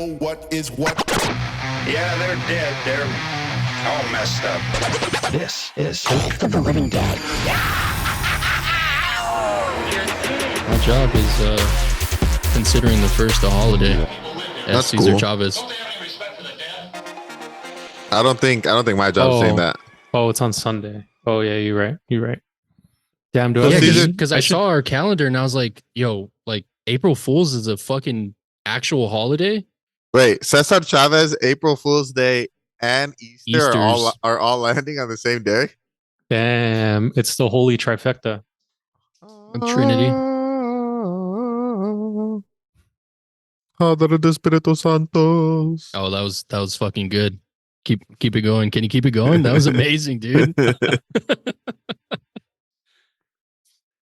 know what is what. Yeah, they're dead. They're all messed up. This is Cult of the Living Dead. My job is considering the first a holiday. That's Cesar cool. Chavez. I don't think my job's saying that. Oh, it's on Sunday. Oh yeah, you're right. Damn, do So I? Yeah, Caesar- because I saw our calendar and I was like, yo, like April Fool's is a fucking actual holiday. Wait, Cesar Chavez, April Fool's Day, and Easter Easter's. are all landing on the same day? Damn, it's the holy trifecta. Trinity. Padre de Espíritu Santos. Oh, that was fucking good. Keep it going. Can you keep it going? That was amazing, dude.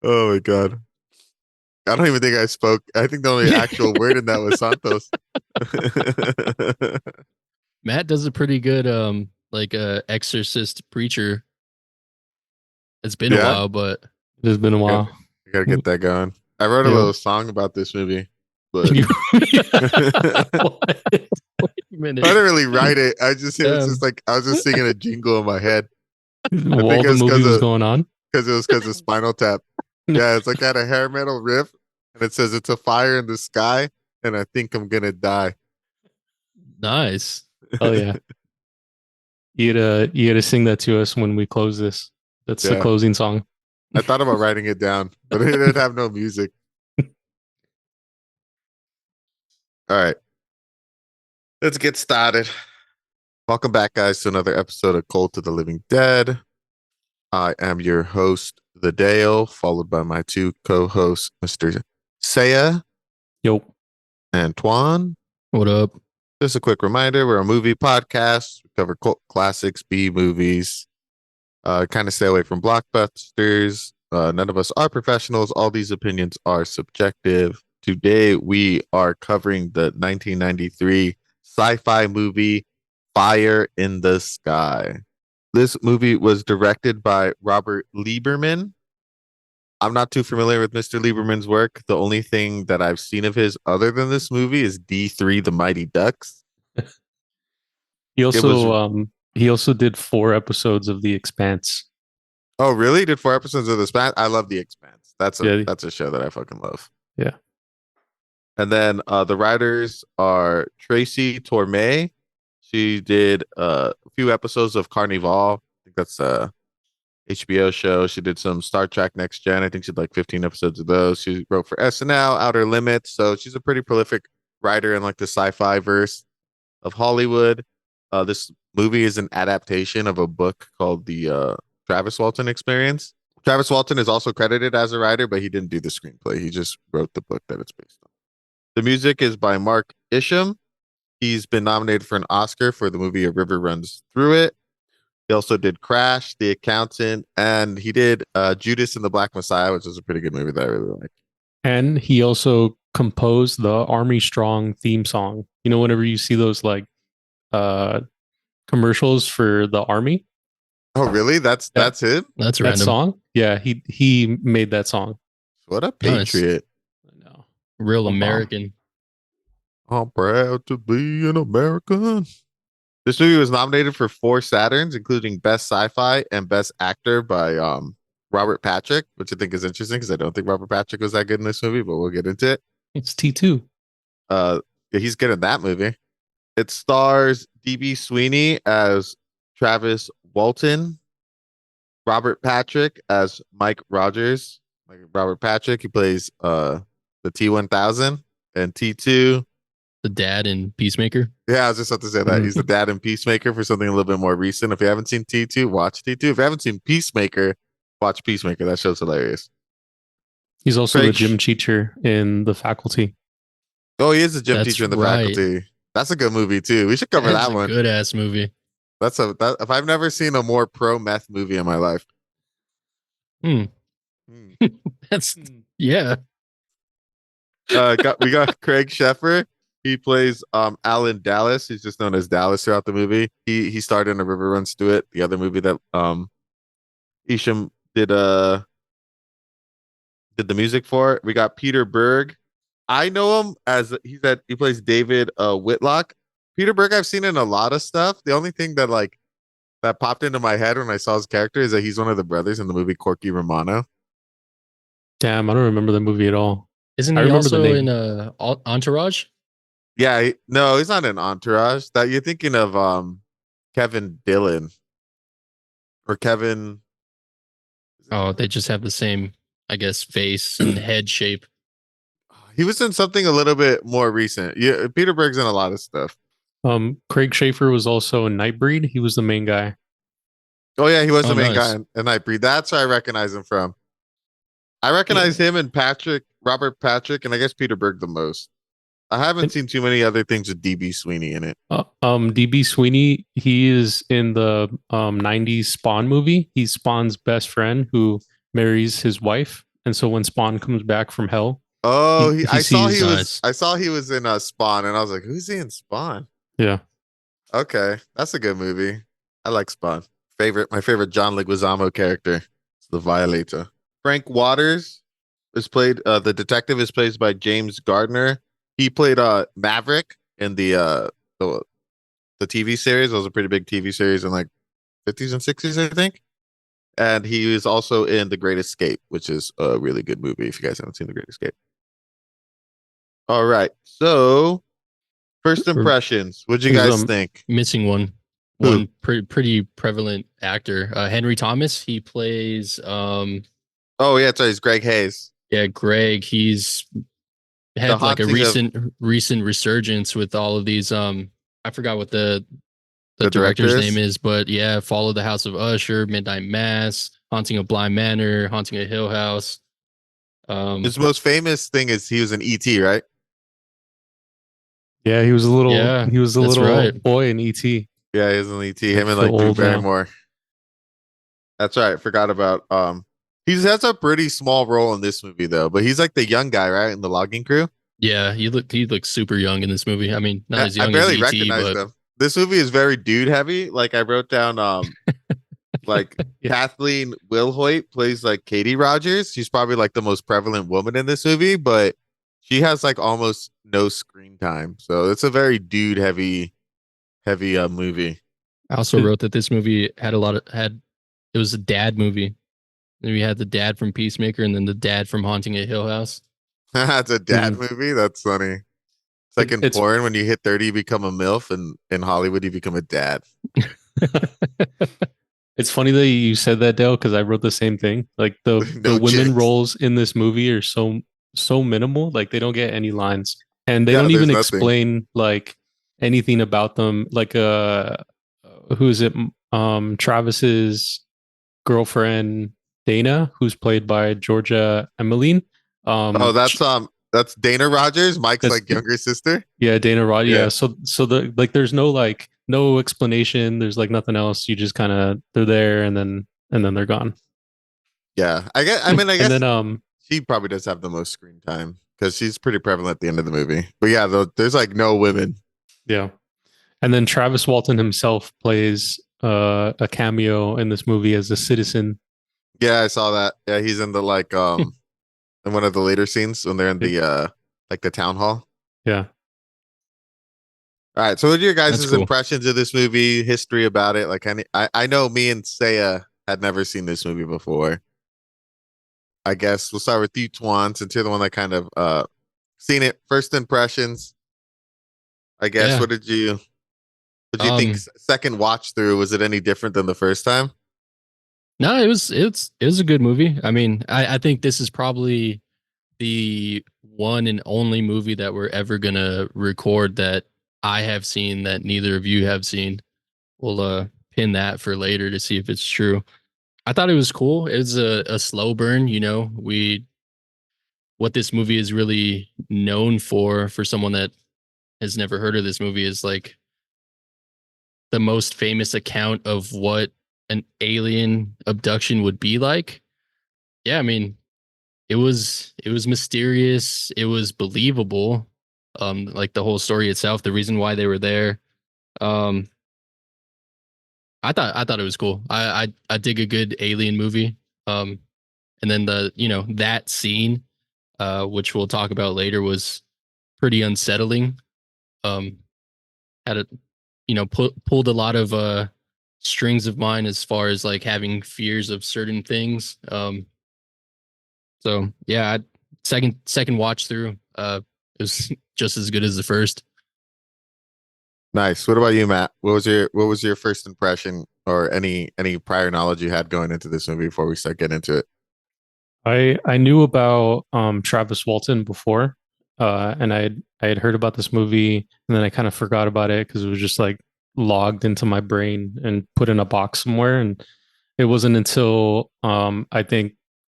Oh my god. I don't even think I spoke. I think the only actual word in that was Santos. Matt does a pretty good exorcist preacher. It's been a Yeah. while, but It's been a while. I gotta get that going. I wrote a Yeah. little song about this movie, but Can you- What? Wait a minute. I didn't really write it. I just it was Yeah. just like I was just singing a jingle in my head While think the it's movie 'cause was of- going on. because of Spinal Tap. Yeah, it's like I had a hair metal riff, and it says it's a fire in the sky, and I think I'm gonna die. Nice. Oh yeah. You gotta sing that to us when we close this. That's the Yeah. closing song. I thought about writing it down, but it didn't have no music. All right. Let's get started. Welcome back, guys, to another episode of Cult of the Living Dead. I am your host, The Dale, followed by my two co-hosts, Mr. Saya Yo. and Twan. What up? Just a quick reminder, we're a movie podcast. We cover cult classics, B movies. Kind of stay away from blockbusters. None of us are professionals. All these opinions are subjective. Today, we are covering the 1993 sci-fi movie Fire in the Sky. This movie was directed by Robert Lieberman. I'm not too familiar with Mr. Lieberman's work. The only thing that I've seen of his other than this movie is D3 The Mighty Ducks. He also did 4 episodes of The Expanse. Oh, really? He did 4 episodes of The Expanse? I love The Expanse. That's a show that I fucking love. Yeah. And then the writers are Tracy Torme. She did a few episodes of Carnival. I think that's a HBO show. She did some Star Trek Next Gen. I think she did like 15 episodes of those. She wrote for SNL, Outer Limits. So she's a pretty prolific writer in like the sci-fi verse of Hollywood. This movie is an adaptation of a book called the Travis Walton Experience. Travis Walton is also credited as a writer, but he didn't do the screenplay. He just wrote the book that it's based on. The music is by Mark Isham. He's been nominated for an Oscar for the movie A River Runs Through It. He also did Crash, The Accountant, and he did Judas and the Black Messiah, which is a pretty good movie that I really like. And he also composed the Army Strong theme song. You know, whenever you see those like commercials for the army, Oh, really? That's him? That's that random. song, yeah, he made that song. What a Nice. patriot. I know. Real Wow. American. I'm proud to be an American. This movie was nominated for 4 Saturns, including Best Sci-Fi and Best Actor by Robert Patrick, which I think is interesting because I don't think Robert Patrick was that good in this movie, but we'll get into it. It's T2. Yeah, he's good in that movie. It stars D.B. Sweeney as Travis Walton, Robert Patrick as Mike Rogers. Like Robert Patrick, he plays the T-1000 and T2. The dad in Peacemaker. Yeah, I was just about to say that. He's the dad in Peacemaker for something a little bit more recent. If you haven't seen T2, watch T2. If you haven't seen Peacemaker, watch Peacemaker. That show's hilarious. He's also Craig- the gym teacher in The Faculty. Oh, he is a gym That's teacher in the right. faculty. That's a good movie too. We should cover That's that a one. good ass movie. If I've never seen a more pro meth movie in my life. Hmm. Hmm. That's yeah. We got Craig Sheffer. He plays Alan Dallas. He's just known as Dallas throughout the movie. He starred in A River Runs Through It, the other movie that Isham did the music for. We got Peter Berg. I know him as he plays David Whitlock. Peter Berg I've seen in a lot of stuff. The only thing that like that popped into my head when I saw his character is that he's one of the brothers in the movie Corky Romano. Damn, I don't remember the movie at all. Isn't I he remember the also name. in Entourage? Yeah, no, he's not in Entourage. That you're thinking of Kevin Dillon or Kevin. Oh, they just have the same, I guess, face and head shape. He was in something a little bit more recent. Yeah, Peter Berg's in a lot of stuff. Craig Schaefer was also in Nightbreed. He was the main guy. Oh yeah, he was Oh, the main guy nice. in Nightbreed. That's where I recognize him from. I recognize him and Robert Patrick, and I guess Peter Berg the most. I haven't And, seen too many other things with DB Sweeney in it. DB Sweeney, he is in the 90s Spawn movie. He's Spawn's best friend who marries his wife. And so when Spawn comes back from hell, Oh, he sees, Nice. I saw he was in Spawn, and I was like, who's he in Spawn? yeah. Okay, that's a good movie. I like Spawn. My favorite John Leguizamo character is the Violator. Frank Waters is played. The detective is played by James Gardner. He played Maverick in the TV series. It was a pretty big TV series in like 50s and 60s, I think. And he was also in The Great Escape, which is a really good movie if you guys haven't seen The Great Escape. All right. So, first We're impressions. What'd you There's guys think? missing one. Who? One pretty prevalent actor. Henry Thomas. He plays Oh, yeah, sorry, it's Greg Hayes. yeah, Greg. He's The had like a Haunting of recent resurgence with all of these I forgot what the the director's name Directors. is, but yeah, Follow the House of Usher, Midnight Mass, Haunting of Bly Manor, Haunting of Hill House. His most famous thing is he was in E.T., right? Yeah, Yeah, he was a that's little right. boy in ET. Yeah, he was in E.T. I Him and feel like Drew old now. Barrymore. That's right. Forgot about he has a pretty small role in this movie though, but he's like the young guy, right? In the logging crew. Yeah, he looks super young in this movie. I mean, not as I young as barely ET, recognized but him. This movie is very dude heavy. Like I wrote down like Yeah. Kathleen Wilhoit plays like Katie Rogers. She's probably like the most prevalent woman in this movie, but she has like almost no screen time. So it's a very dude heavy movie. I also wrote that this movie had it was a dad movie. We had the dad from Peacemaker and then the dad from Haunting a Hill House. It's a dad Mm. movie. That's funny. It's like in It's porn when you hit 30, you become a MILF, and in Hollywood, you become a dad. it's funny that you said that, Dale, because I wrote the same thing. Like the No women chicks. roles in this movie are so minimal. Like they don't get any lines, and they Yeah, don't there's even nothing. explain like anything about them. Like who is it? Travis's girlfriend Dana, who's played by Georgia Emmeline. Oh, Sh- that's Dana Rogers, Mike's that's like younger sister. yeah, Dana Rod. Yeah. Yeah, so the like there's no explanation. There's like nothing else. You just kind of they're there and then they're gone. Yeah. I And guess then she probably does have the most screen time because she's pretty prevalent at the end of the movie. But yeah, there's like no women. yeah. And then Travis Walton himself plays a cameo in this movie as a citizen. Yeah, I saw that. Yeah, he's in the like in one of the later scenes when they're in the like the town hall. Yeah. All right. So what are your That's guys' cool. impressions of this movie, history about it? Like I know me and Saya had never seen this movie before. I guess we'll start with you, Twan, since you're the one that kind of seen it. First impressions. I guess. Yeah. What do you think second watch through? Was it any different than the first time? No, it was a good movie. I mean, I think this is probably the one and only movie that we're ever gonna record that I have seen that neither of you have seen. We'll pin that for later to see if it's true. I thought it was cool. It was a slow burn, you know. What this movie is really known for someone that has never heard of this movie is like the most famous account of what an alien abduction would be like. Yeah, I mean, it was mysterious, it was believable. Like the whole story itself, the reason why they were there. Um I thought it was cool. I dig a good alien movie. And then the, you know, that scene which we'll talk about later, was pretty unsettling. Had a pulled a lot of strings of mine as far as like having fears of certain things. So yeah, second watch through, it was just as good as the first. Nice. What about you, Matt? What was your first impression or any prior knowledge you had going into this movie before we start getting into it? I knew about Travis Walton before, and I had heard about this movie, and then I kind of forgot about it because it was just like logged into my brain and put in a box somewhere. And it wasn't until I think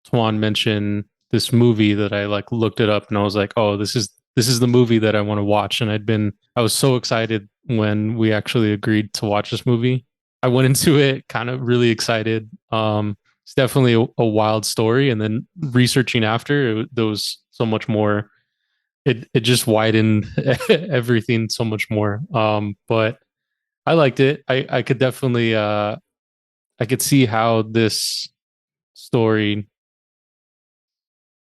Twan mentioned this movie that I like looked it up, and I was like, oh, this is the movie that I want to watch. And I was so excited when we actually agreed to watch this movie. I went into it kind of really excited. It's definitely a wild story, and then researching after, there was so much more. It just widened everything so much more. But I liked it. I could definitely I could see how this story.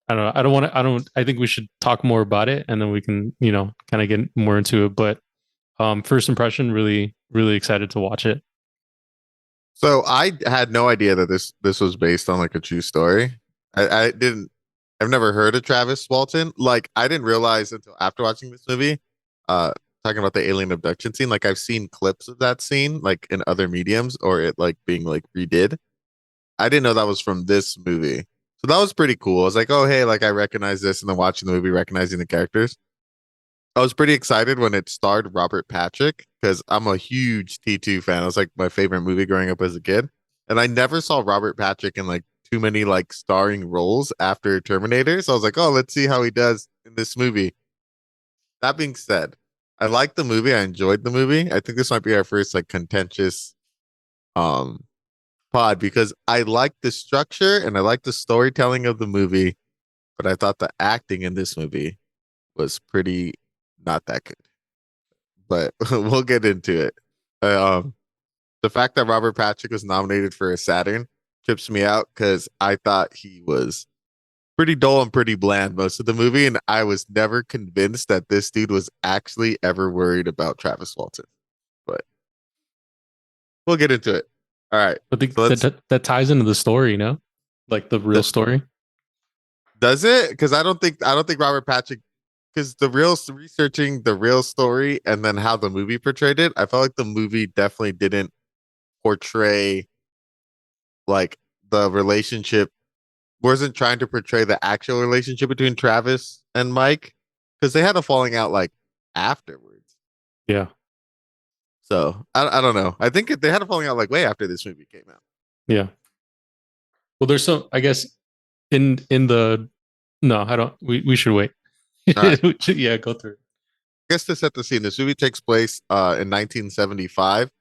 I don't know. I don't want to. I don't. I think we should talk more about it, and then we can kind of get more into it. But first impression, really really excited to watch it. So I had no idea that this was based on like a true story. I didn't. I've never heard of Travis Walton. Like I didn't realize until after watching this movie, uh, talking about the alien abduction scene. Like I've seen clips of that scene, like in other mediums, or it like being like redid. I didn't know that was from this movie. So that was pretty cool. I was like, oh hey, like I recognize this, and then watching the movie, recognizing the characters. I was pretty excited when it starred Robert Patrick because I'm a huge T2 fan. It was like my favorite movie growing up as a kid. And I never saw Robert Patrick in like too many like starring roles after Terminator. So I was like, oh, let's see how he does in this movie. That being said, I liked the movie. I enjoyed the movie. I think this might be our first like contentious um pod because I liked the structure and I liked the storytelling of the movie, but I thought the acting in this movie was pretty not that good. But we'll get into it. Um, the fact that Robert Patrick was nominated for a Saturn trips me out because I thought he was pretty dull and pretty bland most of the movie, and I was never convinced that this dude was actually ever worried about Travis Walton. But we'll get into it. All right. But that ties into the story, like the real story. Does it? Because I don't think Robert Patrick. Because researching the real story and then how the movie portrayed it, I felt like the movie definitely didn't portray like the relationship, wasn't trying to portray the actual relationship between Travis and Mike because they had a falling out like afterwards. Yeah. So I don't know. I think they had a falling out like way after this movie came out. Yeah. Well, there's some, I guess, in the no, I don't. We should wait. Right. Yeah, go through. I guess to set the scene, this movie takes place in 1975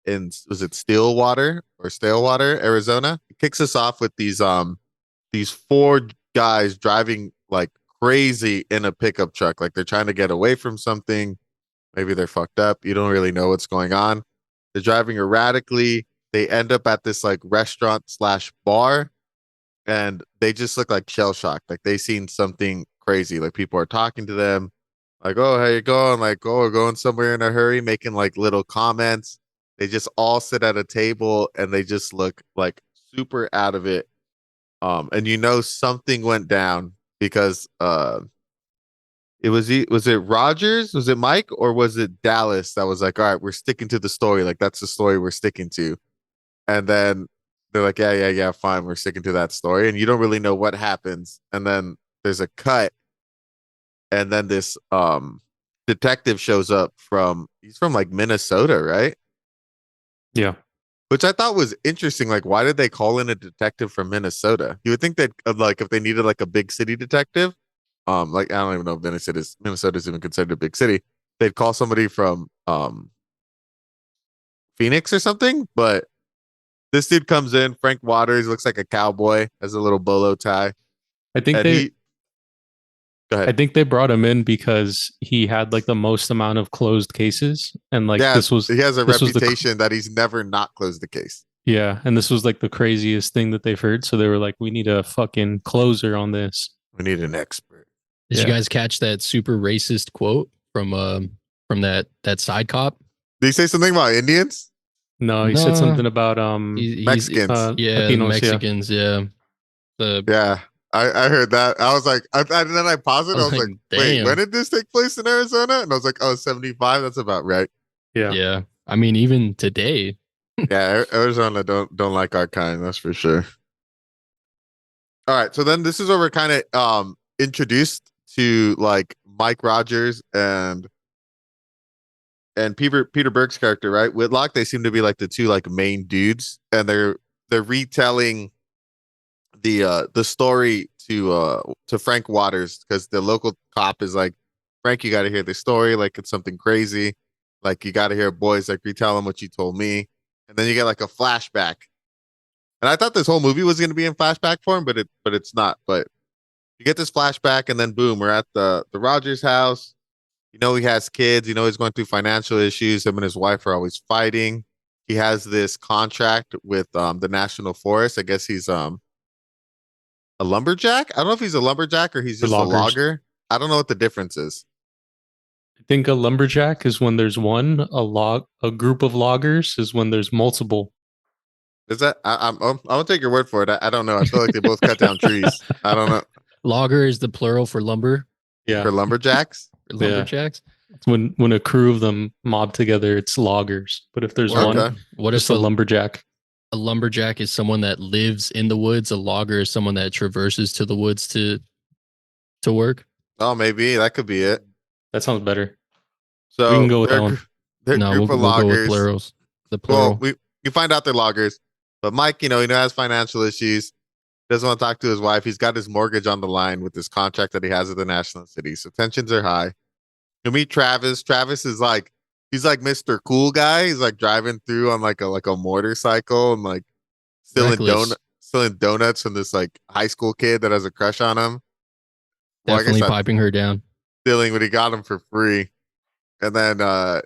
in was it Stillwater, Arizona. It kicks us off with these four guys driving like crazy in a pickup truck, like they're trying to get away from something. Maybe they're fucked up. You don't really know what's going on. They're driving erratically. They end up at this like restaurant slash bar, and they just look like shell shocked. Like they seen something crazy. Like people are talking to them, like, "Oh, how you going?" Like, "Oh, we're going somewhere in a hurry," making like little comments. They just all sit at a table and they just look like super out of it. And something went down because was it Rogers? Was it Mike or was it Dallas that was like, all right, we're sticking to the story. Like that's the story we're sticking to. And then they're like, yeah, fine, we're sticking to that story. And you don't really know what happens. And then there's a cut. And then this detective shows up he's from like Minnesota, right? Yeah. Which I thought was interesting. Like, why did they call in a detective from Minnesota? You would think that like if they needed like a big city detective, like I don't even know if Minnesota is even considered a big city. They'd call somebody from Phoenix or something. But this dude comes in, Frank Waters, looks like a cowboy, has a little bolo tie. I think Go ahead. I think they brought him in because he had like the most amount of closed cases, and like he has a reputation that he's never not closed the case. Yeah, and this was like the craziest thing that they've heard. So they were like, "We need a fucking closer on this. We need an expert." Did you Yeah. guys catch that super racist quote from that side cop? Did he say something about Indians? No, he said No. something about He's Mexicans. yeah, Latinos, Mexicans, yeah. The Yeah, I heard that. I was like, and then I paused it. I I was was like, like, wait, when damn. did this take place in Arizona? And I was like, oh, 75. That's about right. yeah. Yeah. I mean, even today. Yeah, Arizona don't like our kind. That's for sure. All right, so then this is where we're kind of introduced to like Mike Rogers and Peter Berg's character, right? Whitlock. They seem to be like the two like main dudes, and they're retelling the story to Frank Waters because the local cop is like, Frank, you got to hear this story. Like it's something crazy. Like you got to hear boys like retell them what you told me, and then you get like a flashback. And I thought this whole movie was going to be in flashback form, but it's not. But you get this flashback, and then boom, we're at the Rogers house. You know he has kids. You know he's going through financial issues. Him and his wife are always fighting. He has this contract with the National Forest. I guess he's a lumberjack. I don't know if he's a lumberjack or he's For just a loggers. logger. I don't know what the difference is. I think a lumberjack is when there's one. A group of loggers is when there's multiple. Is that I'm gonna take your word for it. I don't know. I feel like they both cut down trees. I don't know. Logger is the plural for lumber, Yeah. For lumberjacks. for lumberjacks. It's when a crew of them mob together, it's loggers. But if there's Okay. one, What just if a lumberjack. a lumberjack is someone that lives in the woods? A logger is someone that traverses to the woods to work. Oh, maybe that could be it. That sounds better. So We can go with that one. They're No, group we'll of go with loggers. plurals. The Well, plural. you find out they're loggers, but Mike, he has financial issues. Doesn't want to talk to his wife. He's got his mortgage on the line with this contract that he has with the National City. So tensions are high. You meet Travis. Travis is like he's like Mr. Cool Guy. He's like driving through on like a motorcycle and like Reckless. stealing donuts from this like high school kid that has a crush on him. Well, I guess Definitely not piping her down. stealing, but he got him for free. And then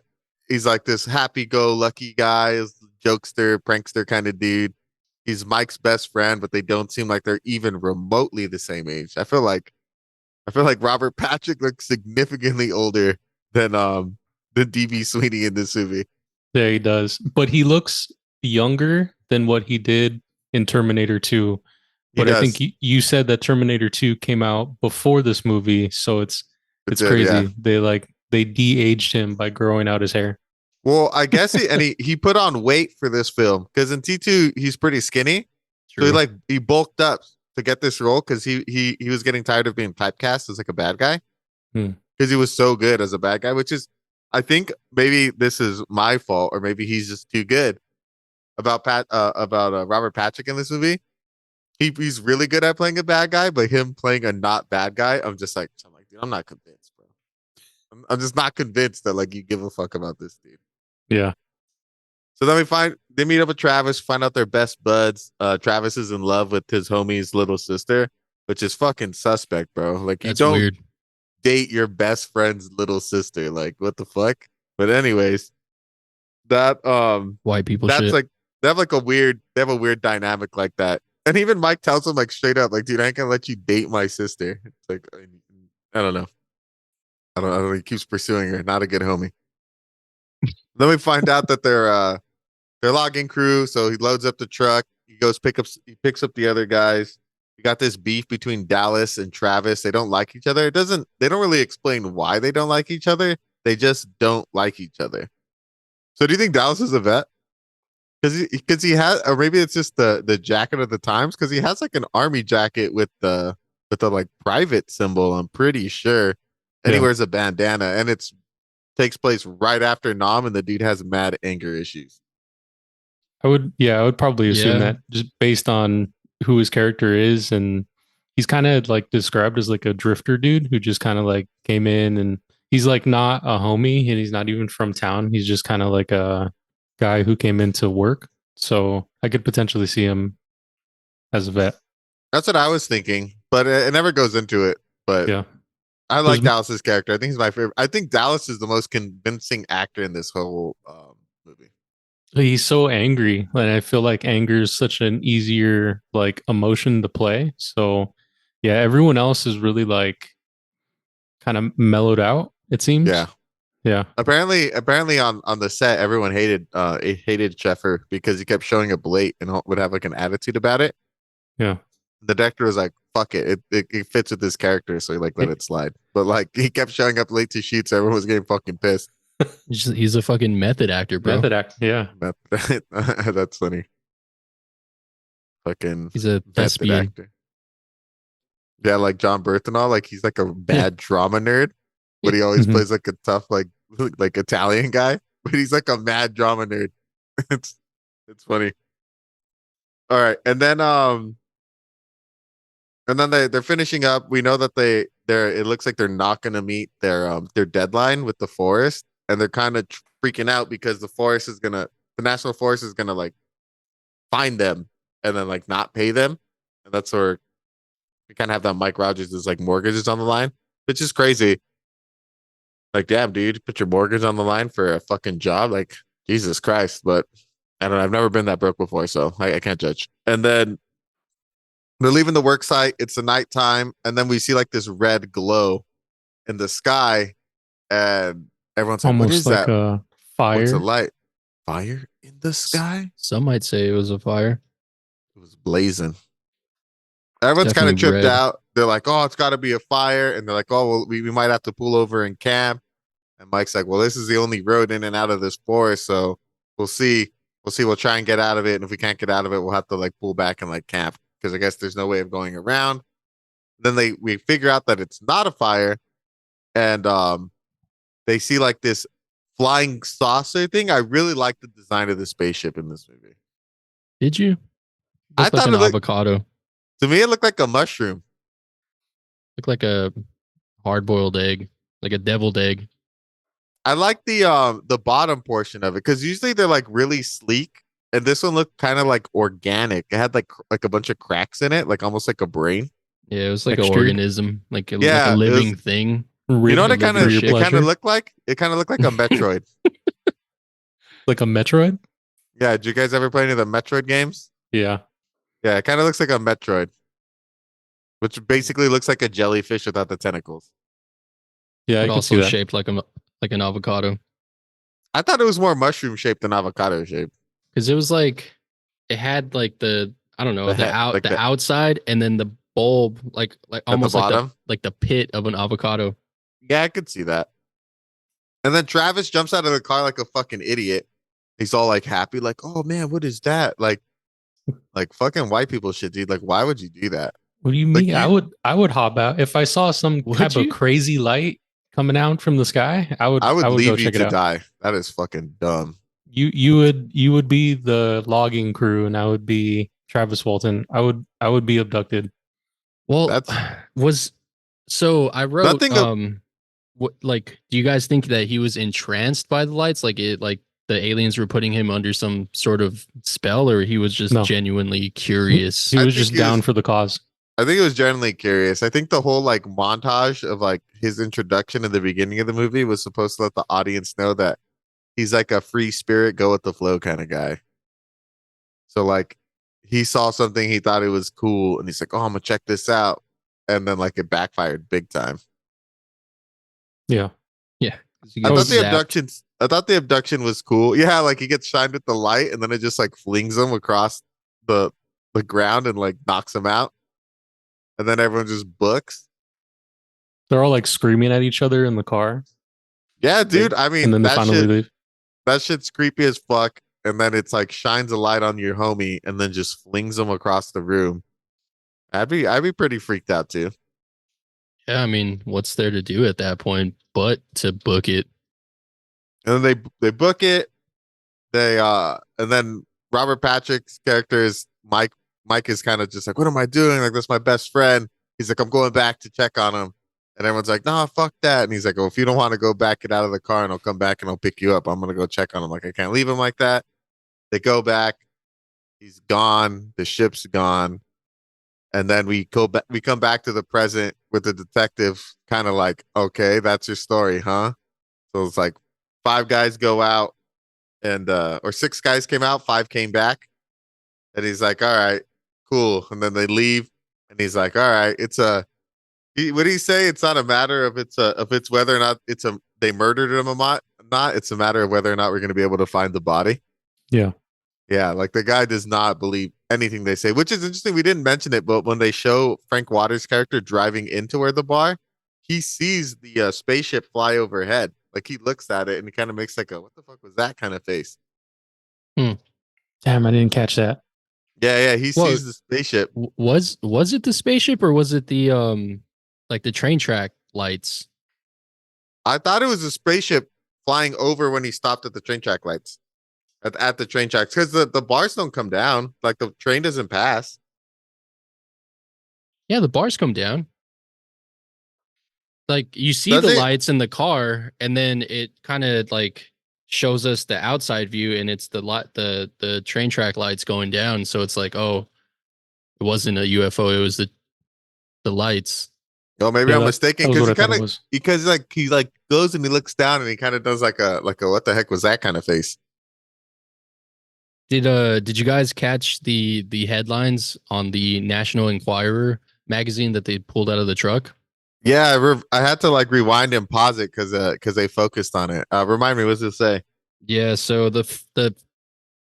he's like this happy-go-lucky guy, is jokester, prankster kind of dude. He's Mike's best friend, but they don't seem like they're even remotely the same age. I feel like Robert Patrick looks significantly older than DB Sweeney in this movie. Yeah, he does. But he looks younger than what he did in Terminator 2. He But I does. think you said that Terminator 2 came out before this movie, so it's did, crazy. yeah. They de-aged him by growing out his hair. Well, I guess he put on weight for this film because in T2 he's pretty skinny. True. So he bulked up to get this role because he was getting tired of being typecast as like a bad guy because he was so good as a bad guy, which is I think maybe this is my fault or maybe he's just too good about Robert Patrick in this movie. He's really good at playing a bad guy, but him playing a not bad guy, I'm like, dude, I'm not convinced, bro. I'm just not convinced that like you give a fuck about this dude. Yeah. So then they meet up with Travis, find out they're best buds. Travis is in love with his homie's little sister, which is fucking suspect, bro. Like you That's don't weird. date your best friend's little sister. Like what the fuck? But anyways, that White people that's shit. like they have a weird dynamic like that. And even Mike tells him like straight up, like, dude, I ain't gonna let you date my sister. It's like I don't know. I don't know. He keeps pursuing her. Not a good homie. Then we find out that they're logging crew. So he loads up the truck. He picks up the other guys. You got this beef between Dallas and Travis. They don't like each other. They don't really explain why they don't like each other. They just don't like each other. So do you think Dallas is a vet? Because he has, or maybe it's just the jacket of the times. Because he has like an army jacket with the like private symbol. I'm pretty sure, and he wears a bandana, and it's takes place right after Nam, and the dude has mad anger issues. I would probably assume that just based on who his character is, and he's kind of like described as like a drifter dude who just kind of like came in, and he's like not a homie, and he's not even from town. He's just kind of like a guy who came in to work. So I could potentially see him as a vet. That's what I was thinking, but it never goes into it. But Yeah. I like Dallas's character. I think he's my favorite. I think Dallas is the most convincing actor in this whole movie. He's so angry, and I feel like anger is such an easier like emotion to play. So yeah, everyone else is really like kind of mellowed out. It seems. Yeah. Yeah. Apparently on the set, everyone hated Sheffer because he kept showing up late and would have like an attitude about it. Yeah. The director was like, "Fuck it, it fits with this character," so he like let it slide. But like he kept showing up late to shoots, so everyone was getting fucking pissed. He's a fucking method actor, bro. Method act. Yeah. That's funny. Fucking He's a method thespian. actor. Yeah, like John Berthenol, like he's like a bad drama nerd, but he always Mhm. plays like a tough like Italian guy, but he's like a mad drama nerd. it's it's funny. All right, and then they're finishing up. We know that they're it looks like they're not going to meet their deadline with the forest, and they're kind of freaking out because the national forest is gonna like find them and then like not pay them, and that's where we kind of have that Mike Rogers is like mortgages on the line, which is crazy. Like, damn, dude, put your mortgage on the line for a fucking job, like Jesus Christ. But I don't know. I've never been that broke before, so I can't judge. And then they're leaving the work site. It's the nighttime, and then we see like this red glow in the sky, and everyone's like, "What Almost is like that? a What's a fire. light? Fire in the sky?" Some might say it was a fire. It was blazing. Everyone's kind of Definitely tripped red. out. They're like, "Oh, it's got to be a fire," and they're like, "Oh, well, we might have to pull over and camp." And Mike's like, "Well, this is the only road in and out of this forest, so we'll see. We'll see. We'll try and get out of it, and if we can't get out of it, we'll have to like pull back and like camp because I guess there's no way of going around." Then we figure out that it's not a fire, and they see like this flying saucer thing. I really like the design of the spaceship in this movie. Did you? I Looked like thought an it looked avocado. to me it looked like a mushroom. Looked like a hard-boiled egg, like a deviled egg. I like the bottom portion of it because usually they're like really sleek, and this one looked kind of like organic. It had like a bunch of cracks in it, like almost like a brain. Yeah, it was like an Textured. organism, like a Yeah, it living was- thing. You know what Rib it kind for of your it kind pleasure. of looked like? It kind of looked like a Metroid. Like a Metroid. Yeah, did you guys ever play any of the Metroid games? Yeah. Yeah, it kind of looks like a Metroid, which basically looks like a jellyfish without the tentacles. Yeah. I But can see also that. shaped like an avocado. I thought it was more mushroom shaped than avocado shaped. Because it was like it had like the I don't know The the head- out like the the- outside and then the bulb like almost like bottom? the pit of an avocado. Yeah, I could see that. And then Travis jumps out of the car like a fucking idiot. He's all like happy, like, "Oh man, what is that?" Like fucking white people shit, dude. Like, why would you do that? What do you Like mean? I would hop out if I saw some Would type you? of crazy light coming out from the sky. I would I would go leave you check it to out. die. That is fucking dumb. You would be the logging crew, and I would be Travis Walton. I would be abducted. Well, That's- was so I wrote Nothing of- what like do you guys think that he was entranced by the lights like the aliens were putting him under some sort of spell or he was just No. genuinely curious? He I was think just he down was- for the cause. I think it was generally curious. I think the whole like montage of like his introduction in the beginning of the movie was supposed to let the audience know that he's like a free spirit, go with the flow kind of guy. So like he saw something, he thought it was cool, and he's like, "Oh, I'm gonna check this out," and then like it backfired big time. Yeah. Yeah. I thought the abduction was cool. Yeah, like he gets shined with the light, and then it just like flings him across the ground and like knocks him out, and then everyone just books. They're all like screaming at each other in the car, Yeah, dude. I mean, and then they finally leave. that shit's creepy as fuck. And then it's like shines a light on your homie, and then just flings him across the room. I'd be pretty freaked out too. Yeah, I mean, what's there to do at that point but to book it? And then they book it. And then Robert Patrick's character is Mike. Mike is kind of just like, "What am I doing? Like, that's my best friend." He's like, "I'm going back to check on him." And everyone's like, "Nah, fuck that." And he's like, "Well, if you don't want to go back, get out of the car and I'll come back and I'll pick you up. I'm going to go check on him. Like, I can't leave him like that." They go back. He's gone. The ship's gone. And then we come back to the present with the detective kind of like, "Okay, that's your story, huh?" So it's like 5 guys go out and or 6 guys came out, 5 came back. And he's like, "All right, cool." And then they leave and he's like, "All right, it's a What did he say? It's not a matter of it's whether or not they murdered him or not. It's a matter of whether or not we're going to be able to find the body. Yeah. Yeah, like the guy does not believe anything they say, which is interesting. We didn't mention it, but when they show Frank Waters' character driving into where the bar, he sees the spaceship fly overhead. Like he looks at it and he kind of makes like a "what the fuck was that" kind of face. Damn, I didn't catch that. Yeah, he Well, sees the spaceship. Was it the spaceship or was it the like the train track lights? I thought it was a spaceship flying over when he stopped at the train track lights. At the train tracks, because the bars don't come down, like the train doesn't pass. Yeah, the bars come down. Like you see Does the it? lights in the car, and then it kind of like shows us the outside view, and it's the train track lights going down. So it's like, oh, it wasn't a UFO; it was the lights. Oh, maybe Yeah, I'm that mistaken was because what I thought it was. he like goes and he looks down and he kind of does like a what the heck was that kind of face. Did you guys catch the headlines on the National Enquirer magazine that they pulled out of the truck? Yeah, I had to like rewind and pause it because they focused on it. Remind me, what's it say? Yeah, so the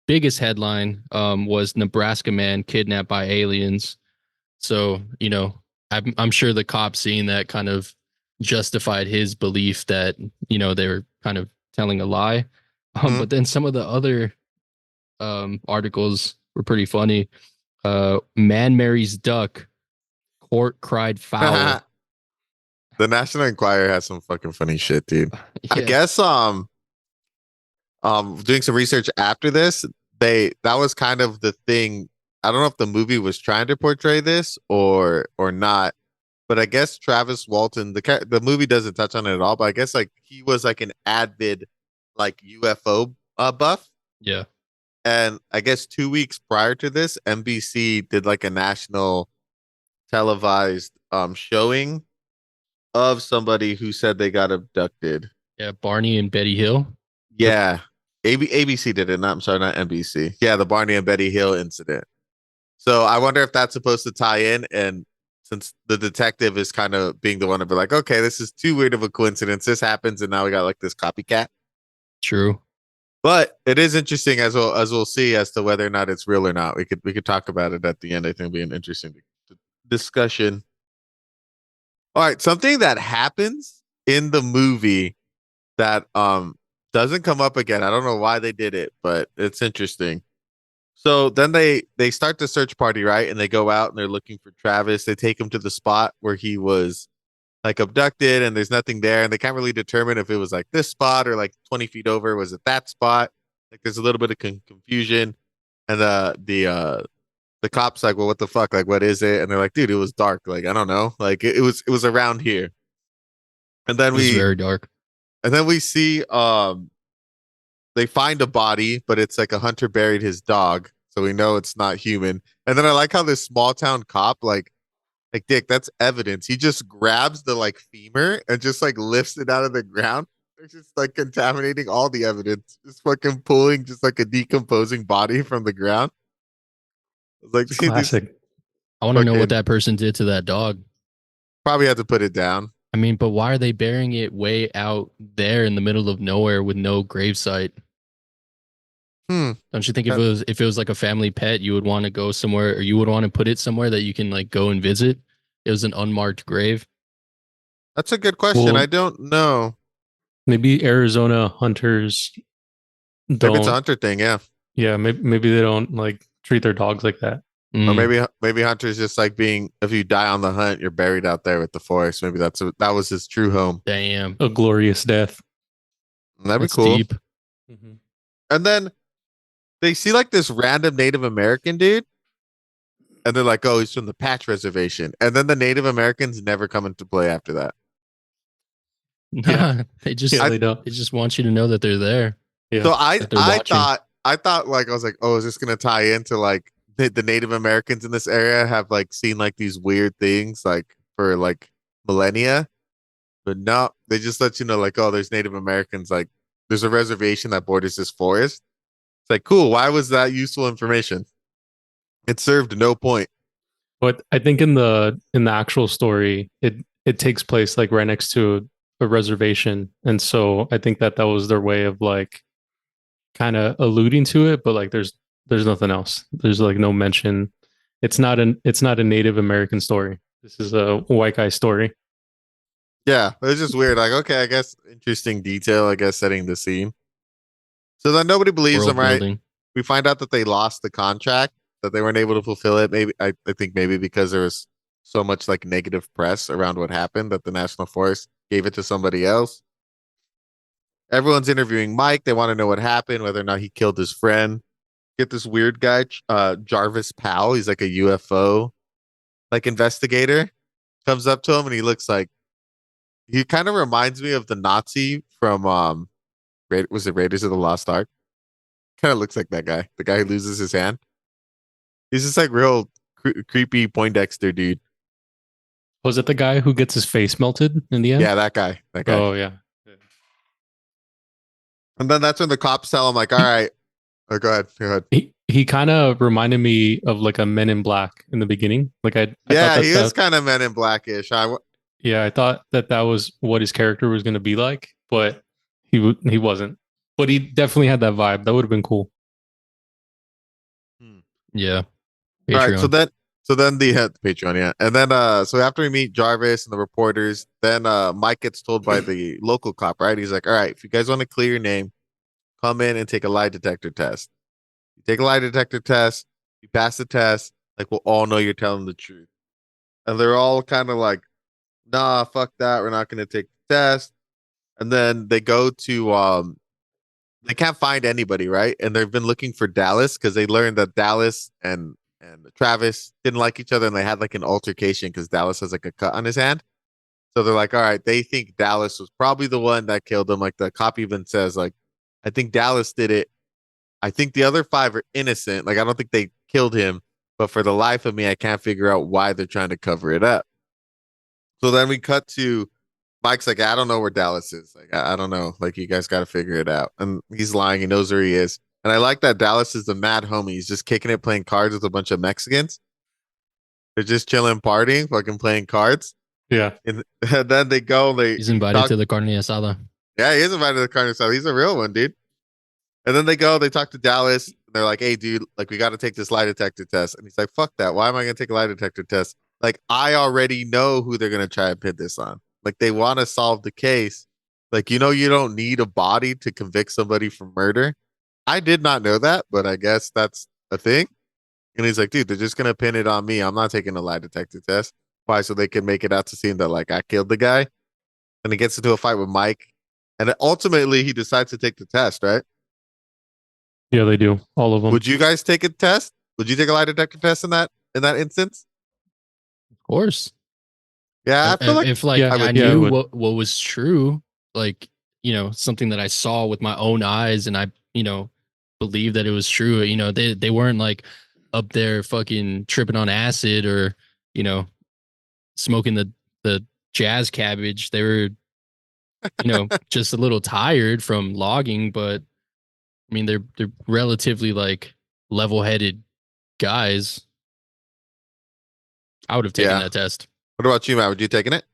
biggest headline was Nebraska man kidnapped by aliens. So, I'm sure the cop seeing that kind of justified his belief that, they were kind of telling a lie. Mhm. But then some of the other articles were pretty funny. Man marries duck, court cried foul. The National Enquirer has some fucking funny shit, dude. I Yeah, guess doing some research after this, that was kind of the thing. I don't know if the movie was trying to portray this or not, but I guess Travis Walton, the movie doesn't touch on it at all, but I guess like he was like an avid like UFO buff. yeah. And I guess 2 weeks prior to this, NBC did like a national televised showing of somebody who said they got abducted. Yeah, Barney and Betty Hill. Yeah. ABC did it. I'm sorry, not NBC. Yeah, the Barney and Betty Hill incident. So I wonder if that's supposed to tie in. And since the detective is kind of being the one to be like, okay, this is too weird of a coincidence. This happens, and now we got like this copycat. True. But it is interesting as we'll see as to whether or not it's real or not. We could talk about it at the end. I think it'll be an interesting discussion. All right, something that happens in the movie that doesn't come up again. I don't know why they did it, but it's interesting. So then they start the search party, right? And they go out and they're looking for Travis. They take him to the spot where he was like abducted and there's nothing there. And they can't really determine if it was like this spot or like 20 feet over. Was it that spot? Like there's a little bit of confusion. And the cop's like, well, what the fuck? Like, what is it? And they're like, dude, it was dark. Like, I don't know. Like it was around here. And then It was very dark. we see they find a body, but it's like a hunter buried his dog, so we know it's not human. And then I like how this small town cop, like Dick, that's evidence. He just grabs the like femur and just like lifts it out of the ground. They're just like contaminating all the evidence, just fucking pulling just like a decomposing body from the ground. I was like, It's dude, these classic. I want to know what fucking- that person did to that dog. probably had to put it down. I mean, but why are they burying it way out there in the middle of nowhere with no gravesite? Don't you think if it was like a family pet, you would want to go somewhere, or you would want to put it somewhere that you can like go and visit? It was an unmarked grave. That's a good question. Well, I don't know. Maybe Arizona hunters Maybe it's a don't. hunter thing, yeah. Yeah, maybe they don't like treat their dogs like that. Or Mm, maybe hunters just like being, if you die on the hunt, you're buried out there with the forest. Maybe that was his true home. damn, A glorious death. That'd be that's cool. deep. And then they see like this random Native American dude, and they're like, "Oh, he's from the Patch Reservation." And then the Native Americans never come into play after that. Nah, they just Yeah, they don't. they just want you to know that they're there. Yeah. So That they're I watching. thought like I was like, "Oh, is this gonna tie into like the Native Americans in this area have like seen like these weird things like for like millennia?" But no, they just let you know like, "Oh, there's Native Americans. Like, there's a reservation that borders this forest." It's like, cool. Why was that useful information? It served no point. But I think in the actual story, it takes place like right next to a reservation, and so I think that was their way of like kind of alluding to it, but like there's nothing else. There's like no mention. It's not a Native American story. This is a white guy story. Yeah, it was just weird. Like, okay, I guess interesting detail. I guess setting the scene. So then nobody believes World them, right? building. We find out that they lost the contract, that they weren't able to fulfill it. Maybe I think maybe because there was so much like negative press around what happened that the National Forest gave it to somebody else. Everyone's interviewing Mike. They want to know what happened, whether or not he killed his friend. Get this weird guy, Jarvis Powell. He's like a UFO like investigator. Comes up to him and he looks like he kind of reminds me of the Nazi from was it Raiders of the Lost Ark? Kind of looks like that guy, the guy who loses his hand. He's just like real creepy Poindexter dude. Was it the guy who gets his face melted in the end? Yeah, that guy. That guy. Oh yeah. And then that's when the cops tell him, like, all right, go ahead. Go ahead. He kind of reminded me of like a Men in Black in the beginning. Like I Yeah, thought he is kind of Men in Blackish. yeah, I thought that was what his character was going to be like, but he wasn't. But he definitely had that vibe. That would have been cool. Yeah. All right, so Patreon. then the Patreon, yeah, and then so after we meet Jarvis and the reporters, then Mike gets told by the local cop, right? He's like, all right, if you guys want to clear your name, come in and take a lie detector test. You take a lie detector test, you pass the test, like we'll all know you're telling the truth. And they're all kind of like, nah, fuck that, we're not gonna take the test. And then they go to they can't find anybody, right? And they've been looking for Dallas because they learned that Dallas and Travis didn't like each other and they had like an altercation because Dallas has like a cut on his hand. So they're like, all right, they think Dallas was probably the one that killed him. Like the cop even says, like, I think Dallas did it. I think the other 5 are innocent. Like, I don't think they killed him, but for the life of me, I can't figure out why they're trying to cover it up. So then we cut to Mike's like, I don't know where Dallas is. Like, I don't know. Like, you guys got to figure it out. And he's lying. He knows where he is. And I like that Dallas is the mad homie. He's just kicking it, playing cards with a bunch of Mexicans. They're just chilling, partying, fucking playing cards. Yeah. And then they go. He's invited to the carne asada. Yeah, he is invited to the carne asada. He's a real one, dude. And then they go. They talk to Dallas. And they're like, hey, dude, like we got to take this lie detector test. And he's like, fuck that. Why am I going to take a lie detector test? Like I already know who they're going to try and pin this on. Like they want to solve the case. Like, you don't need a body to convict somebody for murder. I did not know that, but I guess that's a thing. And he's like, dude, they're just going to pin it on me. I'm not taking a lie detector test. Why? So they can make it out to seem that like I killed the guy. And he gets into a fight with Mike. And ultimately he decides to take the test, right? Yeah, they do. All of them. Would you guys take a test? Would you take a lie detector test in that instance? Of course. Yeah, I feel like if like Yeah, I I knew would. what was true, like something that I saw with my own eyes, and I believe that it was true. They weren't like up there fucking tripping on acid or smoking the jazz cabbage. They were just a little tired from logging, but I mean they're relatively like level-headed guys. I would have taken that test. What about you, Matt? Would you taken it?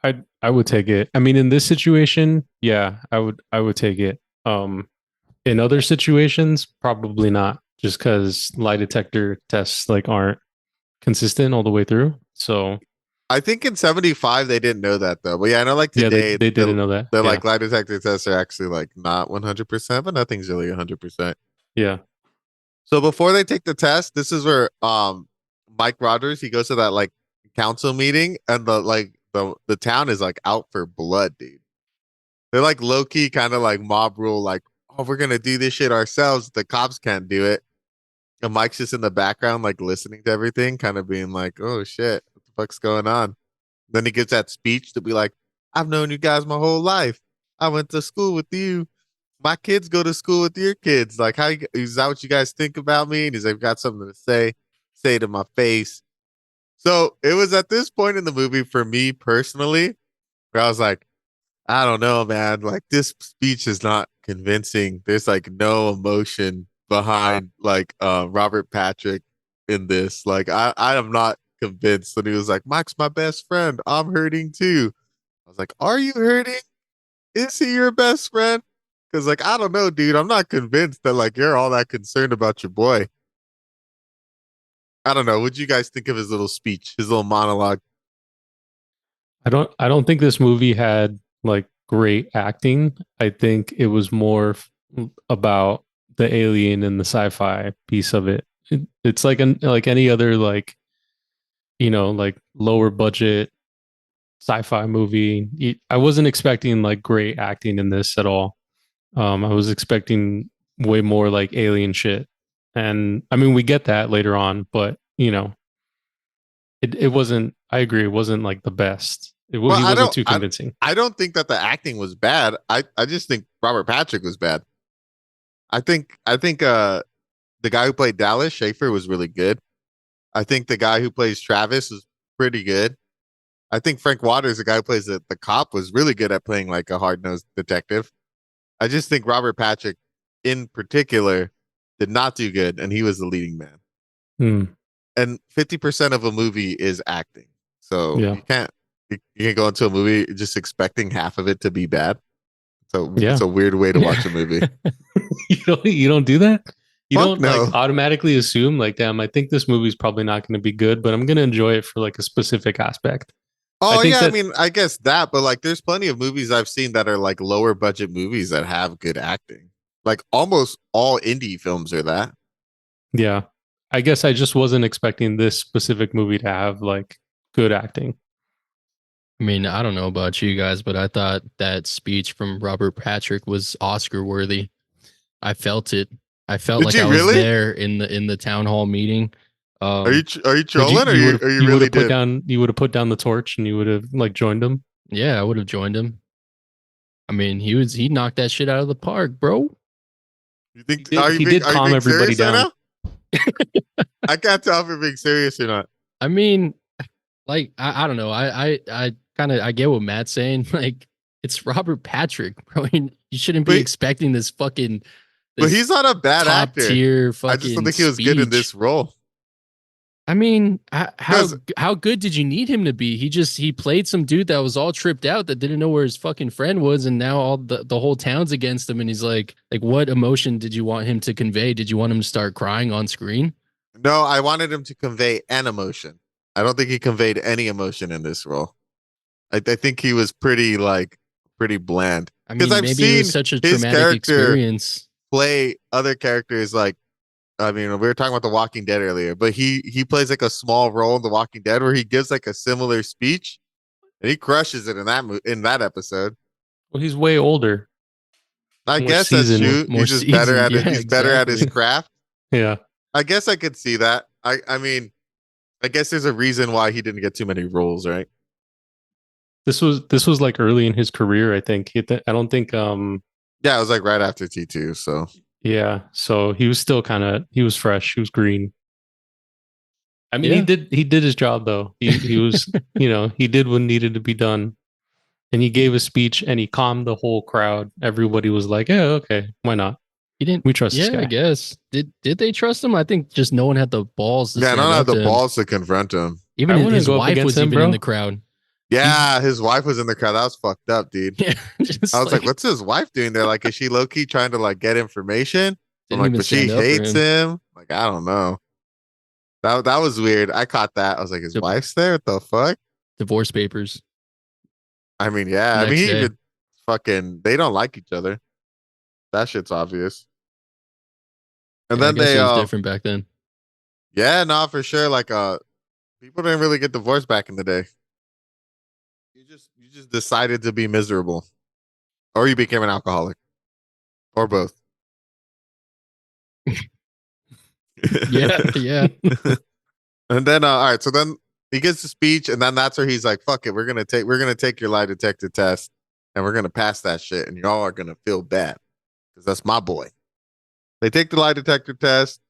I would take it. I mean, in this situation, yeah, I would take it. In other situations, probably not, just because lie detector tests like aren't consistent all the way through. So I think in 75 they didn't know that though. But yeah, I know like today they didn't know that. They're Yeah. like lie detector tests are actually like not 100%, but nothing's really 100%. Yeah. So before they take the test, this is where Mike Rogers, he goes to that like council meeting and the town is like out for blood, dude. They're like low key kind of like mob rule, like, oh, we're gonna do this shit ourselves. The cops can't do it. And Mike's just in the background, like listening to everything, kind of being like, oh shit, what the fuck's going on? Then he gives that speech to be like, I've known you guys my whole life. I went to school with you. My kids go to school with your kids. Like, is that what you guys think about me? And he's like, got something to say to my face. So it was at this point in the movie for me personally, where I was like, I don't know, man. Like this speech is not convincing. There's like no emotion behind like Robert Patrick in this. Like I am not convinced when he was like, Mike's my best friend. I'm hurting too. I was like, are you hurting? Is he your best friend? Because like, I don't know, dude. I'm not convinced that like you're all that concerned about your boy. I don't know. What'd you guys think of his little speech, his little monologue? I don't think this movie had like great acting. I think it was more about the alien and the sci-fi piece of it. It's like like any other like like lower budget sci-fi movie. I wasn't expecting like great acting in this at all. I was expecting way more like alien shit. And I mean we get that later on, but it wasn't. I agree. It wasn't like the best. He wasn't too convincing. I don't think that the acting was bad. I just think Robert Patrick was bad. I think the guy who played Dallas Schaefer was really good. I think the guy who plays Travis is pretty good. I think Frank Waters, the guy who plays the cop, was really good at playing like a hard nosed detective. I just think Robert Patrick, in particular, did not do good, and he was the leading man. Hmm. And 50% of a movie is acting, so Yeah. you can't go into a movie just expecting half of it to be bad. So it's a weird way to watch a movie. You don't do that. You Fuck don't no. like automatically assume like, damn, I think this movie's probably not going to be good, but I'm going to enjoy it for like a specific aspect. Oh yeah, I mean, I guess that, but like, there's plenty of movies I've seen that are like lower budget movies that have good acting. Like almost all indie films are that. Yeah, I guess I just wasn't expecting this specific movie to have like good acting. I mean, I don't know about you guys, but I thought that speech from Robert Patrick was Oscar worthy. I felt it. I felt Did like you I was really? there in the town hall meeting. Are you trolling, or you really did? You would have put down the torch and you would have like joined him. Yeah, I would have joined him. I mean, he knocked that shit out of the park, bro. You think He did calm everybody down. Right I can't tell if you're being serious or not. I mean, like I don't know. I kind of I get what Matt's saying. Like it's Robert Patrick, bro. You shouldn't be expecting this fucking. But he's not a bad top actor. Tier fucking I just don't think he was good in this role. I mean, how good did you need him to be? He played some dude that was all tripped out that didn't know where his fucking friend was, and now all the whole town's against him. And he's like, what emotion did you want him to convey? Did you want him to start crying on screen? No, I wanted him to convey an emotion. I don't think he conveyed any emotion in this role. I think he was pretty bland. I mean, maybe it was such a traumatic experience. Play other characters like. I mean, we were talking about The Walking Dead earlier, but he plays like a small role in The Walking Dead where he gives like a similar speech, and he crushes it in that episode. Well, he's way older. I guess that's true. He's just better at it. He's better at his craft. Yeah, I guess I could see that. I mean, I guess there's a reason why he didn't get too many roles, right? This was like early in his career, I think. I don't think. Yeah, it was like right after T2, so. Yeah, so he was still he was fresh. He was green. I mean, he did his job though. He was, he did what needed to be done, and he gave a speech and he calmed the whole crowd. Everybody was like, "Yeah, okay, why not? He didn't. We trust this guy." I guess. Did they trust him? I think just no one had the balls. No one had the balls to confront him. Even his wife was even in the crowd. Yeah, his wife was in the crowd. That was fucked up, dude. Yeah, I was like, what's his wife doing there? Like, is she low key trying to like get information? I'm like, but she hates him. Like, I don't know. That was weird. I caught that. I was like, his wife's there? What the fuck? Divorce papers. I mean, yeah. I mean, he even they don't like each other. That shit's obvious. And then it was different back then. Yeah, no, for sure. Like, people didn't really get divorced back in the day. You just decided to be miserable, or you became an alcoholic, or both. yeah. And then, all right. So then he gets the speech, and then that's where he's like, "Fuck it, we're gonna take your lie detector test, and we're gonna pass that shit, and y'all are gonna feel bad because that's my boy." They take the lie detector test.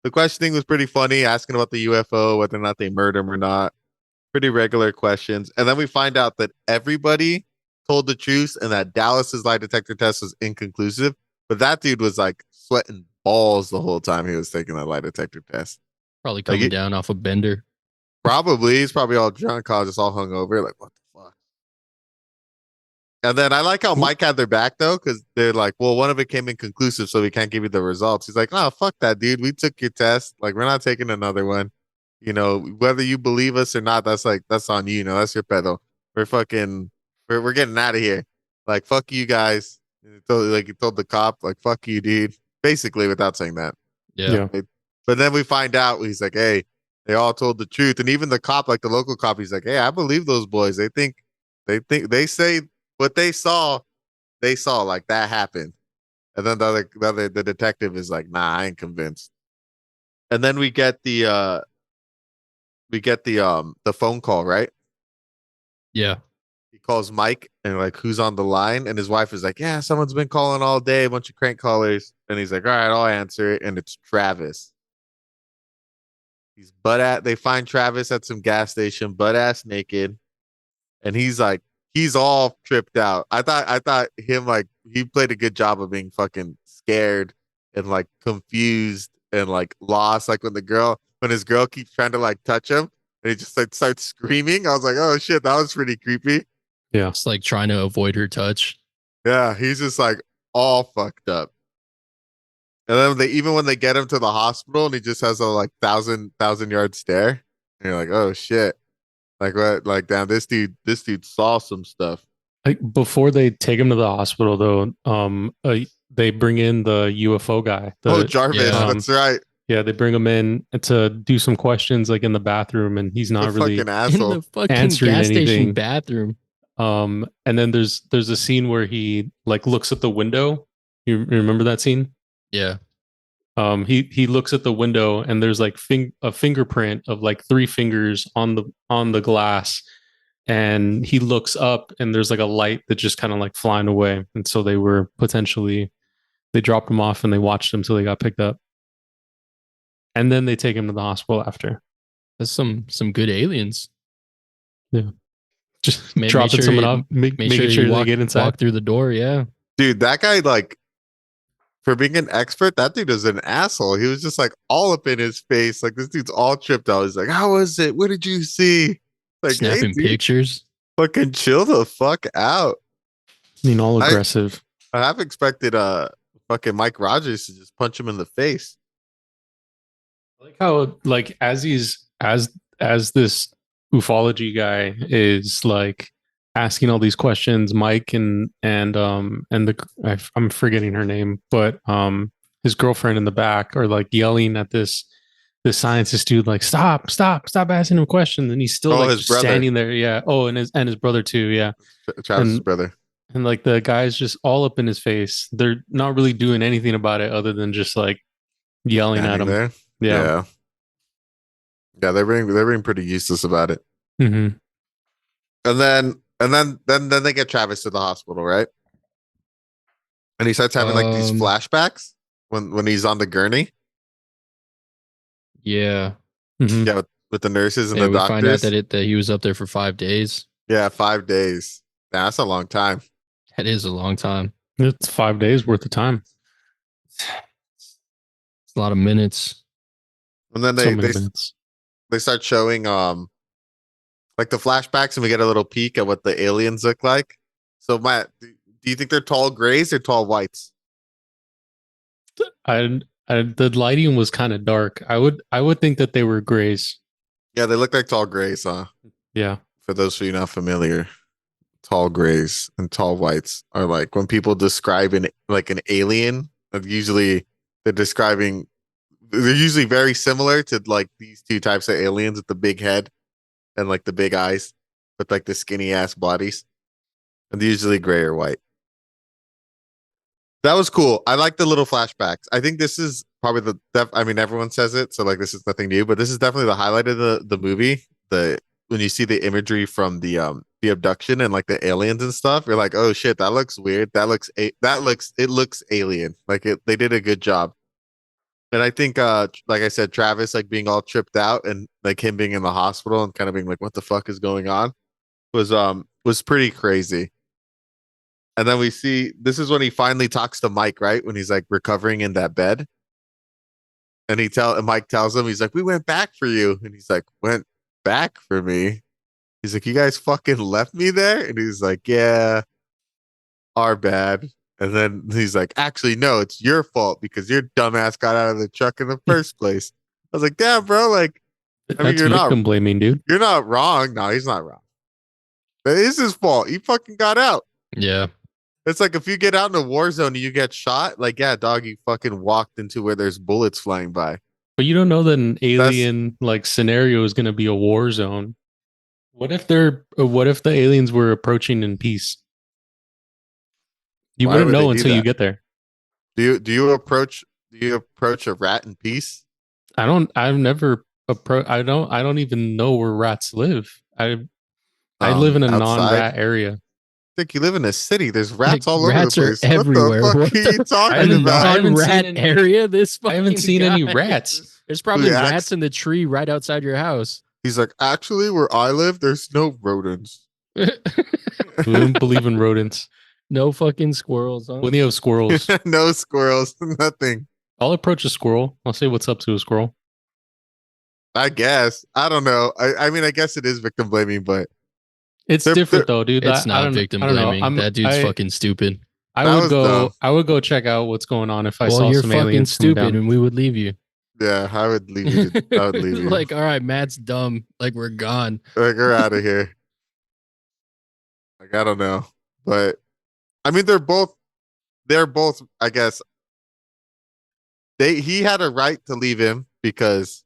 The questioning was pretty funny, asking about the UFO, whether or not they murdered him or not. Pretty regular questions. And then we find out that everybody told the truth and that Dallas's lie detector test was inconclusive. But that dude was like sweating balls the whole time he was taking that lie detector test. Probably coming down off a bender. Probably. He's probably all drunk, just all hungover. Like, what the fuck? And then I like how Mike had their back though, because they're like, well, one of it came inconclusive, so we can't give you the results. He's like, oh, fuck that, dude. We took your test. Like, we're not taking another one. You know, whether you believe us or not, that's on you. You know, that's your pedo. We're getting out of here. Like, fuck you guys. He told the cop, like, fuck you, dude. Basically, without saying that. Yeah. But then we find out, he's like, hey, they all told the truth. And even the cop, like the local cop, he's like, hey, I believe those boys. They say what they saw like that happened. And then the detective is like, nah, I ain't convinced. And then we get the phone call, right? Yeah. He calls Mike and like, who's on the line? And his wife is like, yeah, someone's been calling all day, a bunch of crank callers. And he's like, all right, I'll answer it. And it's Travis. They find Travis at some gas station, butt ass naked. And he's all tripped out. I thought him, like, he played a good job of being fucking scared and like confused and like lost. Like when his girl keeps trying to like touch him and he just like starts screaming. I was like, oh shit, that was pretty creepy. Yeah. It's like trying to avoid her touch. Yeah, he's just like all fucked up. And then when they get him to the hospital and he just has a like thousand yard stare, and you're like, oh shit. Like what? Like, damn, this dude saw some stuff. Like before they take him to the hospital, though, they bring in the UFO guy. Jarvis, yeah. that's right. Yeah, they bring him in to do some questions, like in the bathroom, and he's not really fucking asshole. In the fucking answering gas station anything. bathroom. And then there's a scene where he like looks at the window. You remember that scene? Yeah. He looks at the window and there's like a fingerprint of like 3 fingers on the glass, and he looks up and there's like a light that just kind of like flying away, and so they dropped him off and they watched him till they got picked up, and then they take him to the hospital after. That's some good aliens. Yeah, just Make dropping sure someone you- off, making sure sure you they get inside. walk through the door. Yeah. Dude, that guy, like, for being an expert, that dude is an asshole. He was just like all up in his face. Like, this dude's all tripped out. He's like, how was it? What did you see? Like, Snapping dude, pictures. fucking chill the fuck out. I mean, all aggressive. I have expected fucking Mike Rogers to just punch him in the face. I like how, like, as this ufology guy is like asking all these questions, Mike and I'm forgetting her name, but his girlfriend in the back are like yelling at this scientist dude, like, stop asking him questions, and he's still like his brother. standing there. Yeah. Oh, and his brother too. Yeah. Travis' brother. And like the guy's just all up in his face. They're not really doing anything about it other than just like yelling at him. There. Yeah, they're being pretty useless about it. Mm-hmm. And then they get Travis to the hospital, right? And he starts having like these flashbacks when he's on the gurney. Yeah. Mm-hmm. Yeah, with the nurses and Yeah, the we doctors. find out that he was up there for 5 days. Yeah, 5 days. Yeah, that's a long time. That is a long time. It's 5 days worth of time. It's a lot of minutes. And then they start showing like the flashbacks, and we get a little peek at what the aliens look like. So Matt, do you think they're tall grays or tall whites? The lighting was kind of dark. I would think that they were grays. Yeah, they look like tall grays, huh? Yeah. For those of you not familiar, tall grays and tall whites are like when people describe an alien, usually they're usually very similar to like these two types of aliens with the big head and like the big eyes with like the skinny ass bodies. And they're usually gray or white. That was cool. I like the little flashbacks. I think this is probably I mean, everyone says it, so like this is nothing new, but this is definitely the highlight of the movie. When you see the imagery from the abduction and like the aliens and stuff, you're like, oh shit, that looks weird. It looks alien. Like they did a good job. And I think like I said, Travis like being all tripped out and like him being in the hospital and kind of being like, what the fuck is going on was pretty crazy. And then we see this is when he finally talks to Mike, right? When he's like recovering in that bed. And Mike tells him, he's like, we went back for you. And he's like, went back for me. He's like, you guys fucking left me there? And he's like, yeah, our bad. And then he's like, actually, no, it's your fault because your dumbass got out of the truck in the first place. I was like, damn, bro, like, I mean, That's victim blaming, dude. you're not wrong. No, he's not wrong. It is his fault. He fucking got out. Yeah. It's like if you get out in a war zone and you get shot, like, yeah, dog, you fucking walked into where there's bullets flying by. But you don't know that an alien like scenario is going to be a war zone. What if the aliens were approaching in peace? You Why wouldn't would they know do until you that? get there. Do you approach a rat in peace? I've never approached. I don't even know where rats live. I live in a Outside? non-rat area. I think you live in a city. There's rats Like, all over rats the are place. everywhere. What the What fuck are the you fuck? talking I haven't about? seen Non-rat any- area. I haven't seen any rats. There's probably Who acts- rats in the tree right outside your house. He's like, actually, where I live, there's no rodents. We don't believe in rodents. No fucking squirrels. Huh? When you have squirrels, No squirrels, nothing. I'll approach a squirrel. I'll say what's up to a squirrel. I guess. I don't know. I mean, I guess it is victim blaming, but It's They're- different though, dude. It's I not don't- victim I don't know. blaming. That dude's fucking stupid. I That would was go. dumb. I would go check out what's going on if I Well, saw you're some fucking aliens coming stupid, down. and we would leave you. yeah, I would leave you. I would leave you. Like, all right, Matt's dumb. Like, we're gone. Like, we're out of here. Like, I don't know. But I mean, they're both, I guess, he had a right to leave him because,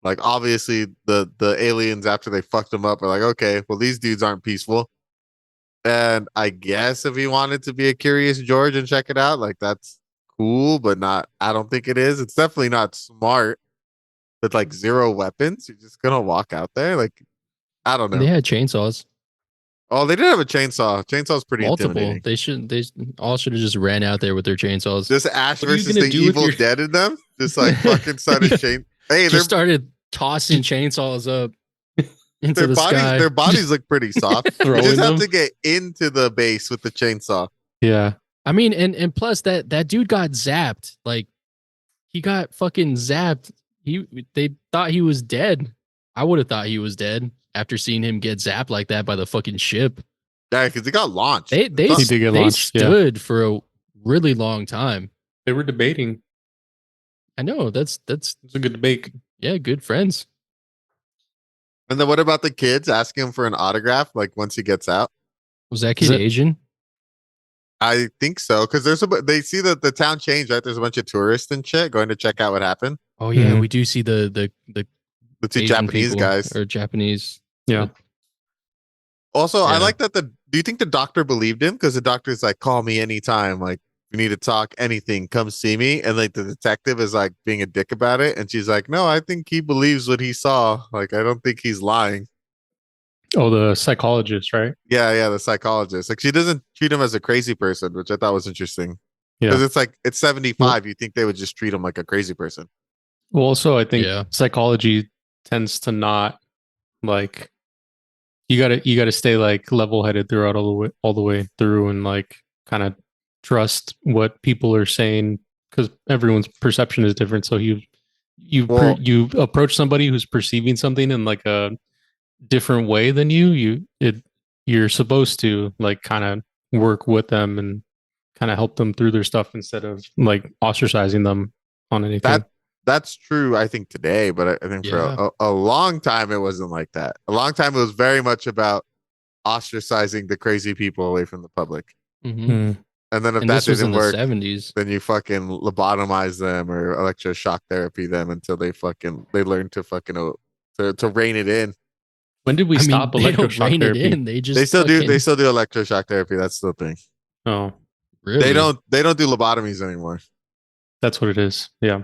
like, obviously the aliens, after they fucked him up, are like, okay, well, these dudes aren't peaceful. And I guess if he wanted to be a curious George and check it out, like, that's cool, but not, I don't think it is. It's definitely not smart with like zero weapons. You're just gonna walk out there. Like, I don't know. They had chainsaws. Oh, they did have a chainsaw. Chainsaw's pretty Multiple. intimidating. They all should have just ran out there with their chainsaws. Just Ash What are you versus gonna the do with Evil your- Dead in them. Just like fucking started chain. Hey, Just started tossing chainsaws up into their the bodies, sky. their bodies look pretty soft. You Throwing just have them. to get into the base with the chainsaw. Yeah, I mean, and plus that dude got zapped. Like, he got fucking zapped. They thought he was dead. I would have thought he was dead after seeing him get zapped like that by the fucking ship. Yeah, because he got launched. They He did get they launched, yeah. stood for a really long time. they were debating. I know that's It's a good debate. yeah, good friends. And then what about the kids asking him for an autograph? Like once he gets out, Was that Is kid it- Asian? I think so. Because they see that the town changed, right? There's a bunch of tourists and shit going to check out what happened. Oh yeah, Mhm. we do see the The two Asian Japanese people, guys. or Japanese. Yeah. Also, I Yeah. like that do you think the doctor believed him? Because the doctor's like, call me anytime. Like, you need to talk anything, come see me. And like the detective is like being a dick about it. And she's like, no, I think he believes what he saw. Like, I don't think he's lying. Oh, the psychologist, right? Yeah, the psychologist. Like, she doesn't treat him as a crazy person, which I thought was interesting. Yeah. Because it's like, it's 75. You think they would just treat him like a crazy person. Well, also, I think Yeah. psychology tends to not like you gotta stay like level headed throughout all the way through and like kind of trust what people are saying because everyone's perception is different. So you Well- you approach somebody who's perceiving something in like a different way than you're supposed to like kind of work with them and kind of help them through their stuff instead of like ostracizing them on anything. That's true, I think, today, but I think Yeah. for a long time it wasn't like that. A long time it was very much about ostracizing the crazy people away from the public. Mhm. Mm. And then if And that this was in didn't the work, 70s. then you fucking lobotomize them or electroshock therapy them until they learn to fucking to rein it in. When did we I mean, stop they don't electroshock rein therapy? it in. They just They still do fucking- electroshock therapy. That's the thing. Oh, Really? They don't do lobotomies anymore. that's what it is. Yeah.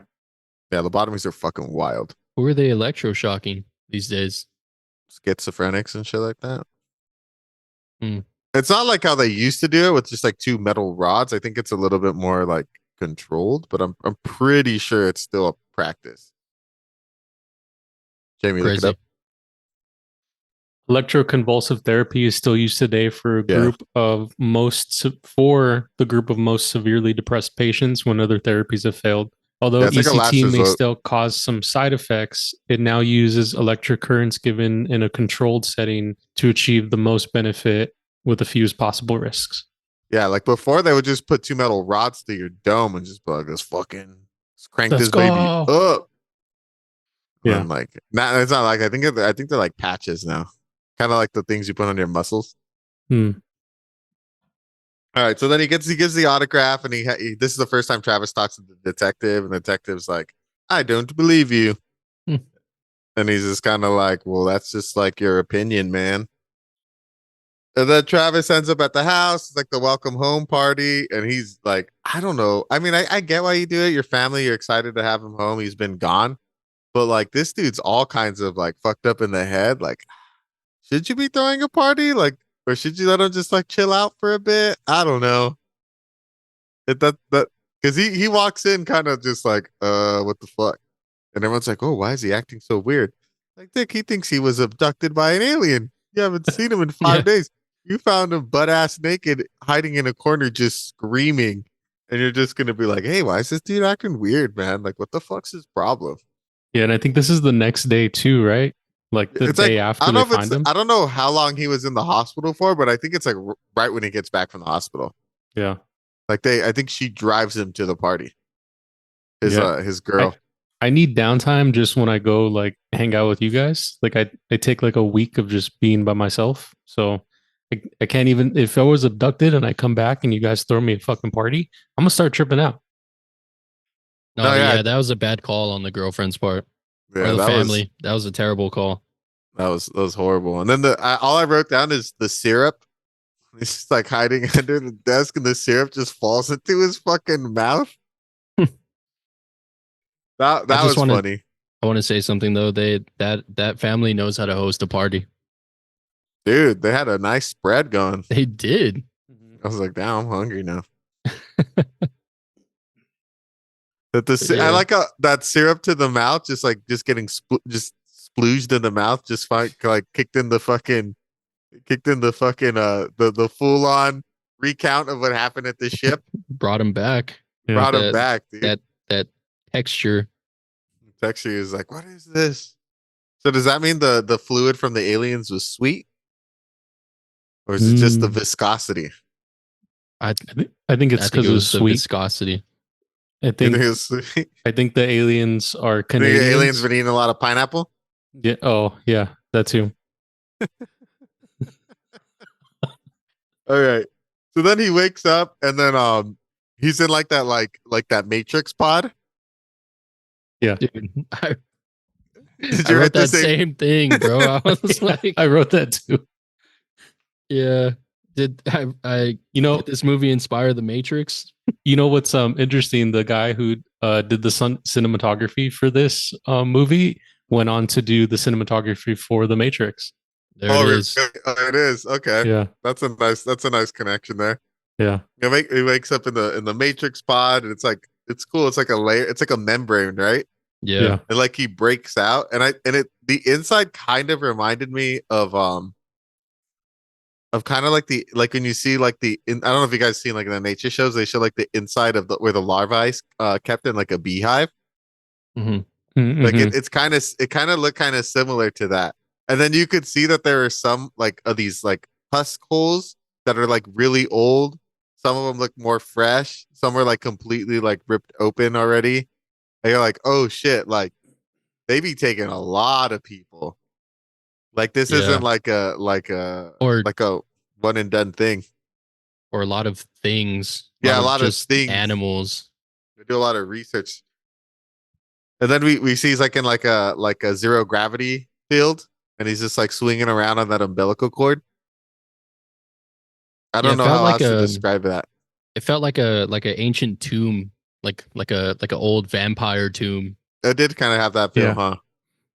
Yeah, lobotomies are fucking wild. Who are they electroshocking these days? Schizophrenics and shit like that. Hmm. It's not like how they used to do it with just like two metal rods. I think it's a little bit more like controlled, but I'm pretty sure it's still a practice. Jamie, look it Crazy. up. Electroconvulsive therapy is still used today for Yeah. the group of most severely depressed patients when other therapies have failed. Although Yeah, it's like a last ECT may resort. still cause some side effects, it now uses electric currents given in a controlled setting to achieve the most benefit with the fewest possible risks. Yeah, like before they would just put two metal rods through your dome and just plug this fucking crank Let's this baby go. up. Yeah. And like, nah, it's not like I think they're like patches now, kind of like the things you put on your muscles. Hmm. All right, so then he gives the autograph, and this is the first time Travis talks to the detective, and the detective's like, "I don't believe you," Hmm. and he's just kind of like, "Well, that's just like your opinion, man." And then Travis ends up at the house, it's like the welcome home party, and he's like, "I don't know. I mean, I get why you do it. Your family, you're excited to have him home. He's been gone, but like this dude's all kinds of like fucked up in the head. Like, should you be throwing a party? Like, or should you let him just like chill out for a bit? I don't know." That because he walks in kind of just like what the fuck, and everyone's like, oh, why is he acting so weird? Like, Dick, he thinks he was abducted by an alien. You haven't seen him in Yeah. 5 days. You found him butt ass naked, hiding in a corner, just screaming, and you're just gonna be like, hey, why is this dude acting weird, man? Like, what the fuck's his problem? Yeah, and I think this is the next day too, right? Like the It's like, day after they find him. I don't know how long he was in the hospital for, but I think it's like right when he gets back from the hospital. Yeah. Like I think she drives him to the party. Yeah. His girl. I need downtime just when I go like hang out with you guys. Like I take like a week of just being by myself. So I can't even if I was abducted and I come back and you guys throw me a fucking party, I'm gonna start tripping out. No, No, yeah, yeah, that was a bad call on the girlfriend's part or yeah, the family. That was a terrible call. that was horrible. And then all I wrote down is the syrup. He's just like hiding under the desk, and the syrup just falls into his fucking mouth. I That just was want to funny, I want to say something though. That family knows how to host a party. dude. They had a nice spread going. They did. I was like, damn, I'm hungry now. That I Yeah. like that syrup to the mouth, just getting just splooged in the mouth, just fine, like kicked in the fucking the full on recount of what happened at the ship. Brought him back. Yeah. Brought him That back, dude. that texture. Texture is like, what is this? So does that mean the fluid from the aliens was sweet, or is it just the viscosity? I I think it's I think because it it was was the sweet. viscosity. I You think think it was sweet? I think the aliens are Think the aliens Canadians. been eating a lot of pineapple? Yeah. Oh, yeah, that too. All right. So then he wakes up, and then he's in like that Matrix pod. Dude, Did I you wrote write the that same? same thing, bro. I was Yeah, like, I wrote that too. yeah. Did You know, did this movie inspire The Matrix? you know what's interesting? The guy who did the cinematography for this movie went on to do the cinematography for The Matrix. There Oh, it really? is. Oh, it is. Okay. Yeah, That's a nice connection there. yeah, He wakes up in the Matrix pod, and it's cool. It's like a layer. It's like a membrane, right? Yeah. yeah. And like he breaks out, and the inside kind of reminded me of kind of like when you see like I don't know if you guys seen like in the nature shows, they show like the inside of where the larvae is kept in like a beehive. hmm Mm-hmm. Like it kind of looked kind of similar to that. And then you could see that there are some like of these like husk holes that are like really old. Some of them look more fresh. Some are like completely like ripped open already. And you're like, oh shit, like they be taking a lot of people. Like this Yeah. isn't Or like a one and done thing. or a lot of things. Yeah, a of lot of just things. animals. They do a lot of research. And then we see he's like in like a zero gravity field, and he's just like swinging around on that umbilical cord. I Yeah, don't it know felt how like else to a describe that. it felt like an ancient tomb, like a old vampire tomb. It did kind of have that feel, Yeah. huh?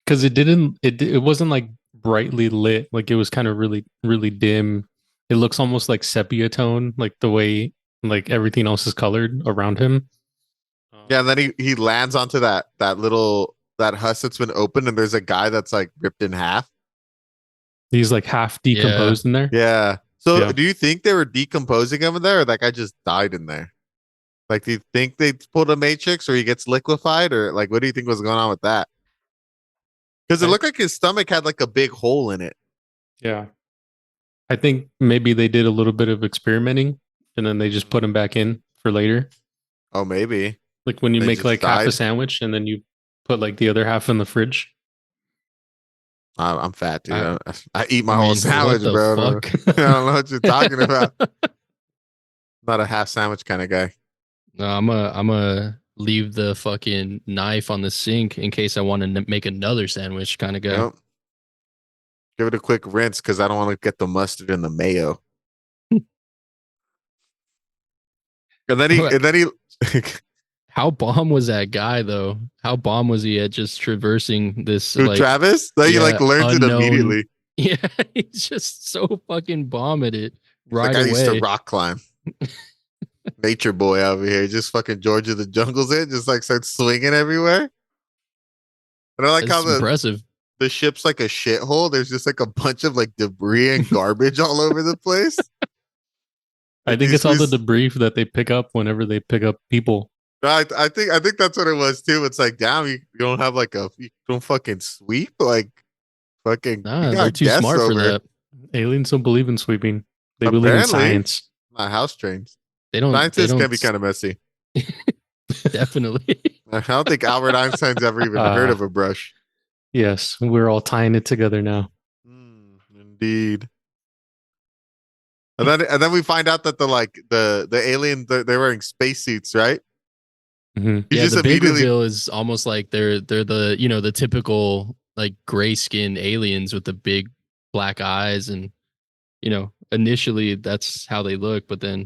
Because it wasn't like brightly lit. Like it was kind of really dim. It looks almost like sepia tone, like the way like everything else is colored around him. Yeah, and then he lands onto that husk that's been opened, and there's a guy that's like ripped in half. He's like half decomposed in there. Yeah. So Yeah. do you think they were decomposing him in there, or that guy just died in there? Like, do you think they pulled a Matrix or he gets liquefied, or like, what do you think was going on with that? Because it looked like his stomach had like a big hole in it. Yeah. I think maybe they did a little bit of experimenting and then they just put him back in for later. Oh, maybe. Like when you They make just like half a died? sandwich and then you put like the other half in the fridge. I'm fat, dude. I- I eat my I whole mean, sandwich, what the bro. fuck? I don't know what you're talking about. Not a half sandwich kind of guy. No, I'm a leave the fucking knife on the sink in case I want to make another sandwich kind of guy. Yep. Give it a quick rinse because I don't want to get the mustard and the mayo. And then he How bomb was that guy though? How bomb was he at just traversing this who, like Travis? Like, he like learns it unknown? immediately. Yeah, he's just so fucking bomb at it He's right like, I used to away. rock climb. Nature boy over here, just fucking George of the Jungles it, just like starts swinging everywhere. And I like That's how impressive. the ship's like a shithole. There's just like a bunch of like debris and garbage all over the place. I Like, think it's all the these- debris that they pick up whenever they pick up people. I think that's what it was too. It's like, damn, you don't have like you don't fucking sweep, like fucking. Nah, you they're got too guests smart for over. that. Aliens don't believe in sweeping. They believe in Apparently. science. Not house trains. They don't. Scientists they can be don't kind of messy. definitely. I don't think Albert Einstein's ever even heard of a brush. Yes, we're all tying it together now. Indeed. And then we find out that the alien they're wearing spacesuits, right? Mhm. He Yeah, just the big immediately reveal is almost like they're the the typical like gray skinned aliens with the big black eyes, and initially that's how they look, but then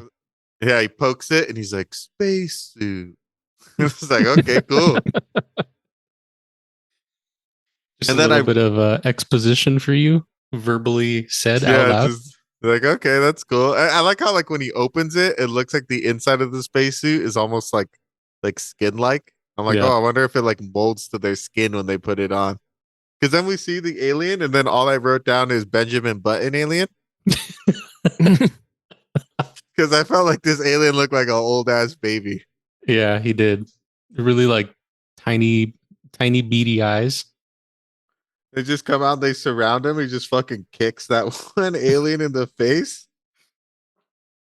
yeah, he pokes it and he's like, spacesuit. It's like, okay, cool. Just And a then little bit of exposition for you, verbally said out loud. just like, okay, that's cool. I like how like when he opens it, it looks like the inside of the spacesuit is almost like skin like. I'm like, Yeah. oh, I wonder if it like molds to their skin when they put it on. Because then we see the alien, and then all I wrote down is Benjamin Button alien. Because I felt like this alien looked like an old ass baby. Yeah, he did. Really like tiny, tiny beady eyes. They just come out, they surround him. He just fucking kicks that one alien in the face.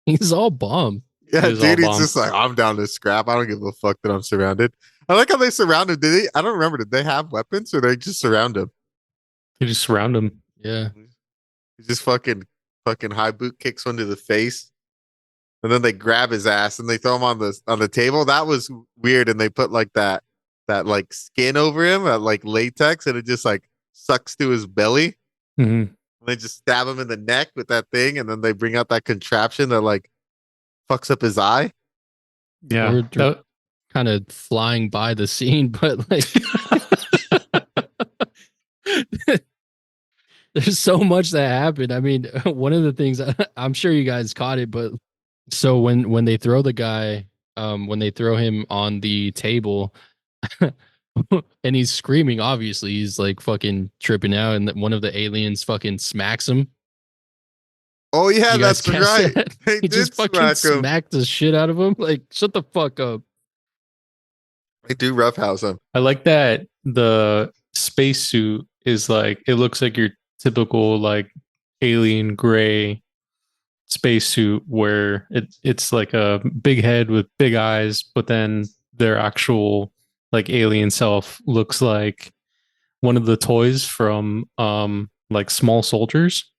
he's all bomb. Yeah, He is all dude, he's bomb. just like, I'm down to scrap. I don't give a fuck that I'm surrounded. I like how they surround him. Did they? I don't remember. Did they have weapons or they just surround him? They just surround him. Yeah, He just fucking high boot kicks one to the face. And then they grab his ass and they throw him on the table. That was weird. And they put like that like skin over him, like latex, and it just like sucks to his belly. Mhm. And they just stab him in the neck with that thing, and then they bring out that contraption that like fucks up his eye. Yeah. We're That- kind of flying by the scene, but like there's so much that happened. I mean, one of the things I'm sure you guys caught it, but so when they throw the guy, when they throw him on the table, and he's screaming, obviously he's like fucking tripping out, and one of the aliens fucking smacks him. Oh yeah, You guys that's catch right. that? They He did just fucking smack him. smacked the shit out of him. Like, shut the fuck up. They do roughhouse him. I like that the spacesuit is like, it looks like your typical like alien gray spacesuit where it's like a big head with big eyes, but then their actual like alien self looks like one of the toys from like Small Soldiers.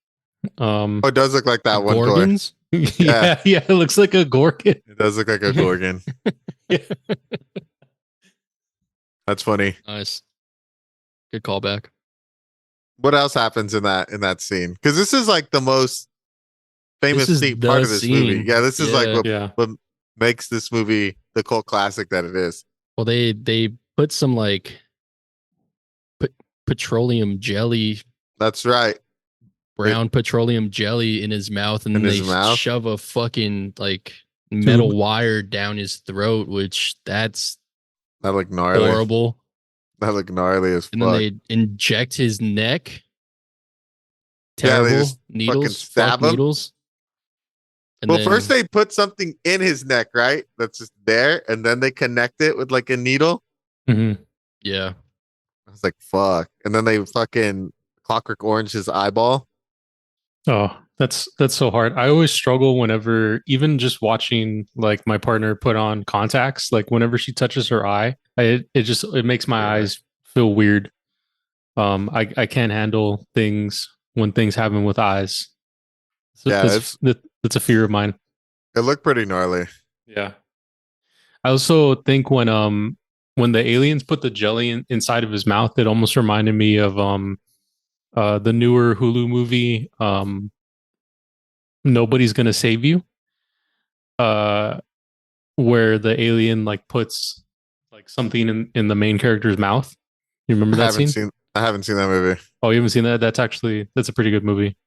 Oh, it does look like that one toy. Gorgons? Yeah, it looks like a Gorgon. It does look like a Gorgon. Yeah. That's funny. Nice. Good callback. What else happens in that scene? Because this is like the most famous This is scene, the part of this movie. scene. Yeah, this is like Yeah. what makes this movie the cult classic that it is. Well, they put some like petroleum jelly, That's right. brown petroleum jelly in his mouth, and In then his they mouth? shove a fucking like metal wire down his throat, which that's That looked gnarly. horrible. That looked gnarly as And fuck. then they inject his neck. Yeah, they Terrible just fucking needles. stab Fuck him. needles. And Well, then, first they put something in his neck, right? That's just there, and then they connect it with like a needle. Mm-hmm. yeah. I was like, fuck. And then they fucking Clockwork Orange his eyeball. Oh, that's so hard. I always struggle whenever, even just watching like my partner put on contacts. Like whenever she touches her eye, it makes my Yeah. eyes feel weird. I can't handle things when things happen with eyes. So Yeah, that's a fear of mine. it looked pretty gnarly. Yeah. I also think when the aliens put the jelly inside of his mouth, it almost reminded me of the newer Hulu movie Nobody's Gonna Save You. Where the alien like puts like something in the main character's mouth. You remember that scene? I haven't seen that movie. Oh, you haven't seen that? That's a pretty good movie.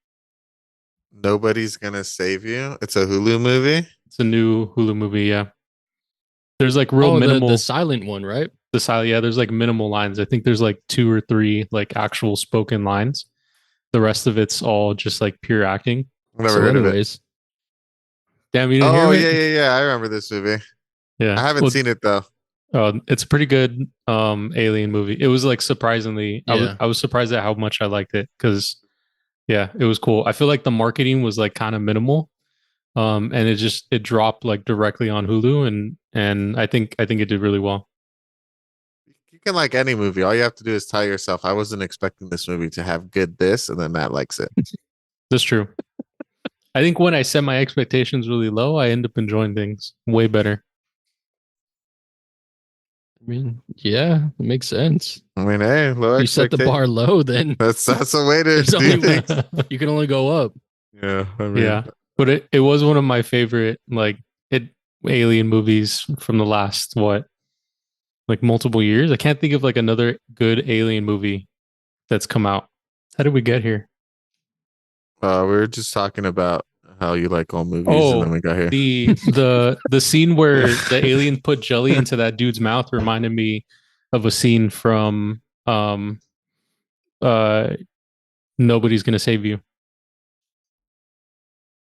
Nobody's gonna save you. It's a Hulu movie. It's a new Hulu movie, yeah. There's like real Oh, minimal the silent one, right? yeah, there's like minimal lines. I think there's like 2 or 3 like actual spoken lines. The rest of it's all just like pure acting. I've never So heard of it. anyways, Damn, you didn't Oh hear it? yeah. I remember this movie. Yeah. I haven't seen it though. It's a pretty good alien movie. It was like surprisingly Yeah. I was surprised at how much I liked it cuz yeah, it was cool. I feel like the marketing was like kind of minimal. And it dropped like directly on Hulu and I think it did really well. You can like any movie. All you have to do is tell yourself, I wasn't expecting this movie to have good this, and then Matt likes it. That's true. I think when I set my expectations really low, I end up enjoying things way better. I mean, yeah, it makes sense. I mean, hey, low You set the expectation. bar low, then That's a way to There's do only things. you can only go up. Yeah, I mean, Yeah. But it was one of my favorite alien movies from the last like multiple years. I can't think of like another good alien movie that's come out. How did we get here? we were just talking about how you like all movies, and then we got here. The scene where the alien put jelly into that dude's mouth reminded me of a scene from Nobody's Gonna Save You.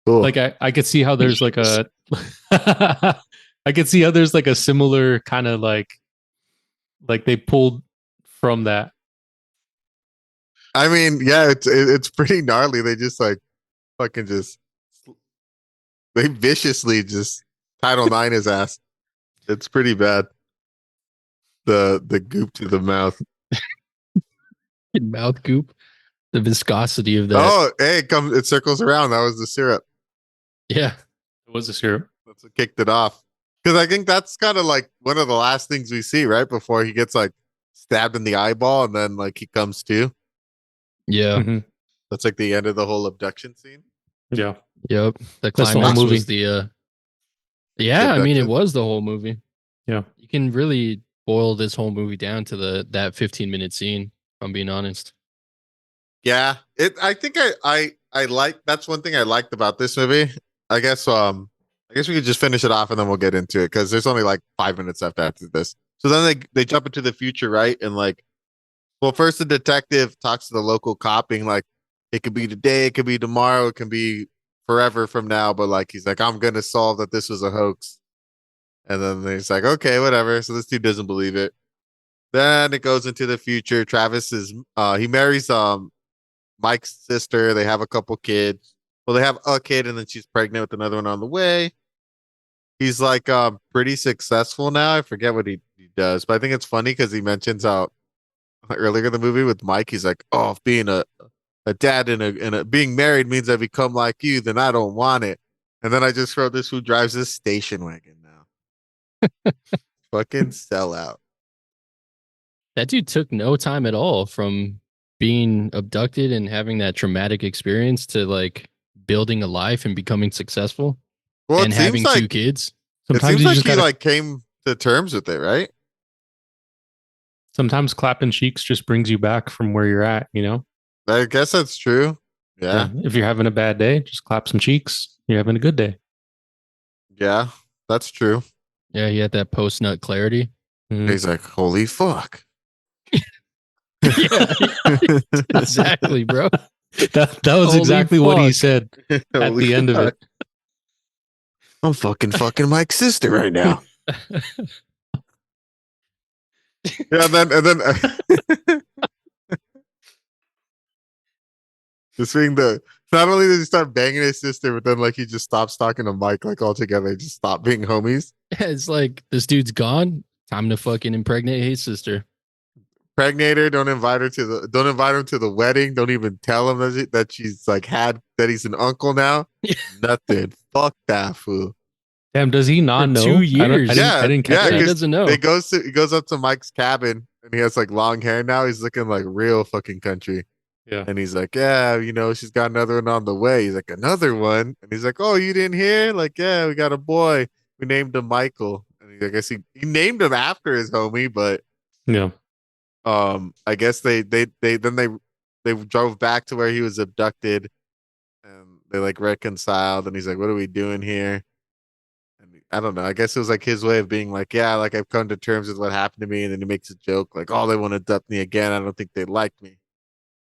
Cool. Like I could see how there's like a I could see how there's like a similar kind of like they pulled from that. I mean, yeah, it's pretty gnarly. They just like fucking just they viciously just Title IX his ass. It's pretty bad. The goop to the mouth. Mouth goop, the viscosity of that. Oh, hey, it circles around. That was the syrup. Yeah, It was a syrup. That's what kicked it off. Because I think that's kind of like one of the last things we see, right? Before he gets like stabbed in the eyeball and then like he comes to. yeah, Mm-hmm. That's like the end of the whole abduction scene. Yeah. yep. The That's the whole climax movie. was the. Yeah, I mean, it was the whole movie. Yeah. You can really boil this whole movie down to that 15-minute scene. If I'm being honest. Yeah, I think I like that's one thing I liked about this movie. I guess we could just finish it off and then we'll get into it because there's only like 5 minutes left after this. So then they jump into the future, right? And like, well, first the detective talks to the local cop, being like, it could be today, it could be tomorrow, it can be forever from now, but like he's like, I'm gonna solve that this was a hoax. And then he's like, okay, whatever. So this dude doesn't believe it. Then it goes into the future. Travis he marries Mike's sister. They have a couple kids. Well, they have a kid and then she's pregnant with another one on the way. He's like pretty successful now. I forget what he does, but I think it's funny because he mentions how earlier in the movie with Mike, he's like, oh, if being a dad and being married means I become like you, then I don't want it. And then I just wrote this: who drives this station wagon now? Fucking sellout. That dude took no time at all from being abducted and having that traumatic experience to like building a life and becoming successful Well, and it having seems like 2 kids. Sometimes it you seems just like he gotta, like came to terms with it, right? sometimes clapping cheeks just brings you back from where you're at, you know? I guess that's true. Yeah. If you're having a bad day, just clap some cheeks. You're having a good day. Yeah, that's true. Yeah, he had that post nut clarity. Mhm. He's like, holy fuck. Yeah, exactly, bro. That was Holy exactly what he fuck. said at Holy the end of fuck. it. I'm fucking Mike's sister right now. Yeah, and then just being the not only does he start banging his sister, but then like he just stops talking to Mike like altogether. He just stop being homies. It's like this dude's gone. Time to fucking impregnate his sister. Pregnate her. Don't invite him to the wedding. Don't even tell him that she's like that he's an uncle now. Nothing. Fuck that fool. Damn, does he not For know? 2 years. I didn't catch Yeah, that. he doesn't know. He goes up to Mike's cabin and he has like long hair now. He's looking like real fucking country. Yeah. And he's like, yeah, she's got another one on the way. He's like, another one? And he's like, oh, you didn't hear? Like, yeah, we got a boy. We named him Michael. And I guess he named him after his homie, but Yeah. I guess they drove back to where he was abducted and they like reconciled and he's like, what are we doing here? And I don't know. I guess it was like his way of being like, yeah, like I've come to terms with what happened to me. And then he makes a joke like, oh, they want to abduct me again. I don't think they like me.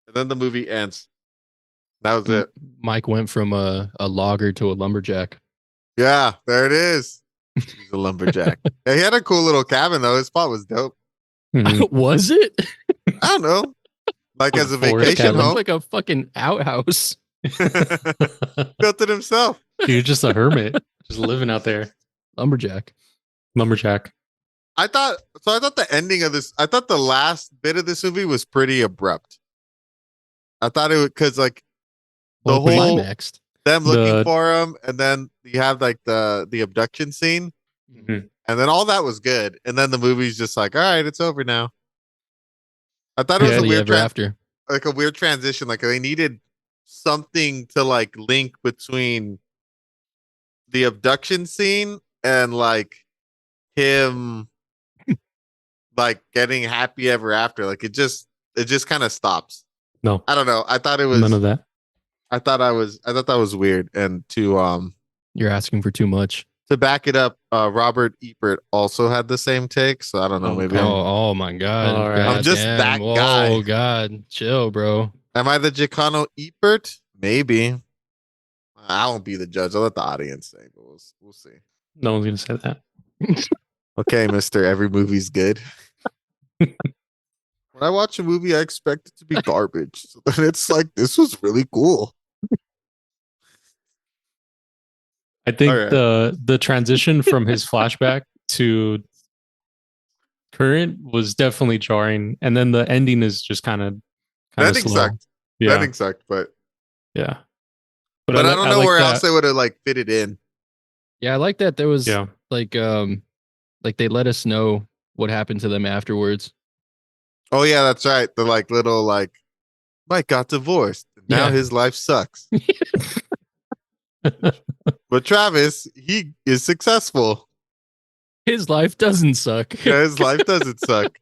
And then the movie ends. That was it. Mike went from a logger to a lumberjack. Yeah, there it is. He's a lumberjack. Yeah, he had a cool little cabin though. His spot was dope. Mhm. Was it? I don't know. Like as a Forest vacation cabin. It home. looked like a fucking outhouse. Built it himself. He was just a hermit, just living out there. Lumberjack. Lumberjack. I thought the last bit of this movie was pretty abrupt. I thought it would because like the Well, but whole Climaxed. them looking the- for him, and then you have like the abduction scene, Mhm. and then all that was good, and then the movie's just like, all right, it's over now. I thought it was Yeah, a Happily weird ever after. like a weird transition. Like they needed something to like link between the abduction scene and like him like getting happy ever after. Like it just kind of stops. No, I don't know. I thought it was none of that. I thought that was weird. And You're asking for too much. to back it up, Robert Ebert also had the same take. So I don't know. Oh, Maybe Oh my god. All right. I'm just Goddamn. that Whoa, guy. God. Chill, bro. am I the Gicano Ebert? Maybe. I won't be the judge. I'll let the audience say, but we'll see. No one's gonna say that. Okay, Mister. Every movie's good. When I watch a movie, I expect it to be garbage. So then it's like this was really cool. I think All right. the transition from his flashback to current was definitely jarring, and then the ending is just kind of Ending slow. sucked. Yeah, Ending sucked, but yeah. I don't know like where that. else they would have like fitted in. Yeah, I like that there was Yeah, like they let us know what happened to them afterwards. Oh yeah, that's right. The like little like Mike got divorced. Now Yeah. his life sucks. But Travis, he is successful. His life doesn't suck. Yeah, his life doesn't suck.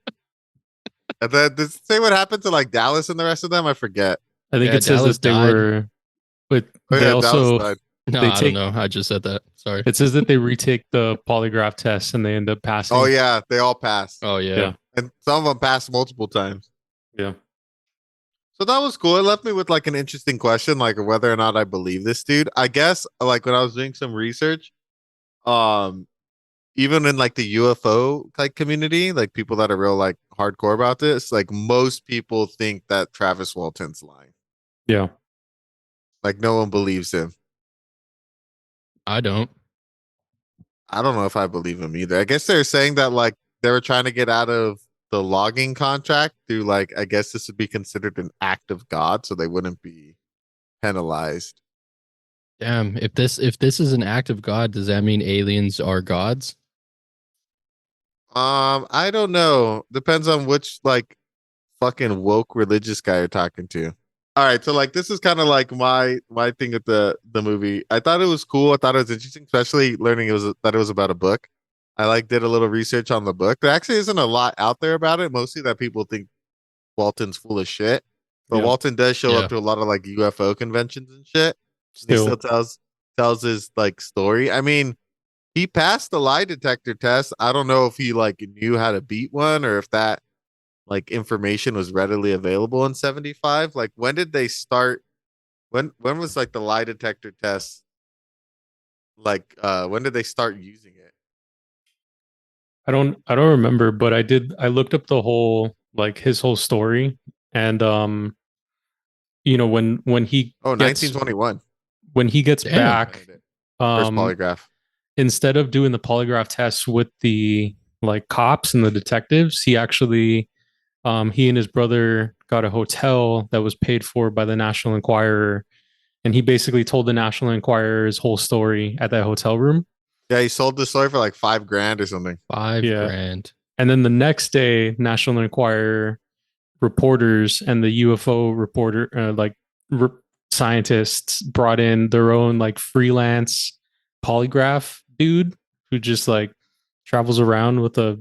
And then does it say what happened to like Dallas and the rest of them? I forget. I think Yeah, it says Dallas that they died. were, but Oh they yeah, also Dallas died. No, They I take- don't know. I just said that. Sorry. it says that they retake the polygraph test and they end up passing. Oh yeah, they all passed. Oh yeah. Yeah. And some of them passed multiple times. Yeah. So that was cool. It left me with like an interesting question, like whether or not I believe this dude. I guess like when I was doing some research, even in like the UFO like community, like people that are real like hardcore about this, like most people think that Travis Walton's lying. Yeah. Like no one believes him. I don't. I don't know if I believe him either. I guess they're saying that like they were trying to get out of the logging contract through like I guess this would be considered an act of God, so they wouldn't be penalized. Damn. If this is an act of God, does that mean aliens are gods? I don't know. Depends on which like fucking woke religious guy you're talking to. All right, so like this is kind of like my thing with the movie. I thought it was cool. I thought it was interesting, especially learning that it was about a book. I like did a little research on the book. There actually isn't a lot out there about it. Mostly that people think Walton's full of shit. But Yeah. Walton does show Yeah. up to a lot of like UFO conventions and shit. He Still, still tells his like story. I mean, he passed the lie detector test. I don't know if he like knew how to beat one or if that like information was readily available in 75. Like when did they start? When was like the lie detector test Like, when did they start using it? I don't remember, but I looked up the whole like his whole story, and when he Oh, gets 1921. Damn. back, First um polygraph. instead of doing the polygraph tests with the like cops and the detectives, he actually he and his brother got a hotel that was paid for by the National Enquirer, and he basically told the National Enquirer his whole story at that hotel room. Yeah, he sold the story for like $5,000 or something. Five Yeah. grand. And then the next day, National Enquirer reporters and the UFO reporter, re- scientists, brought in their own like freelance polygraph dude who just like travels around with a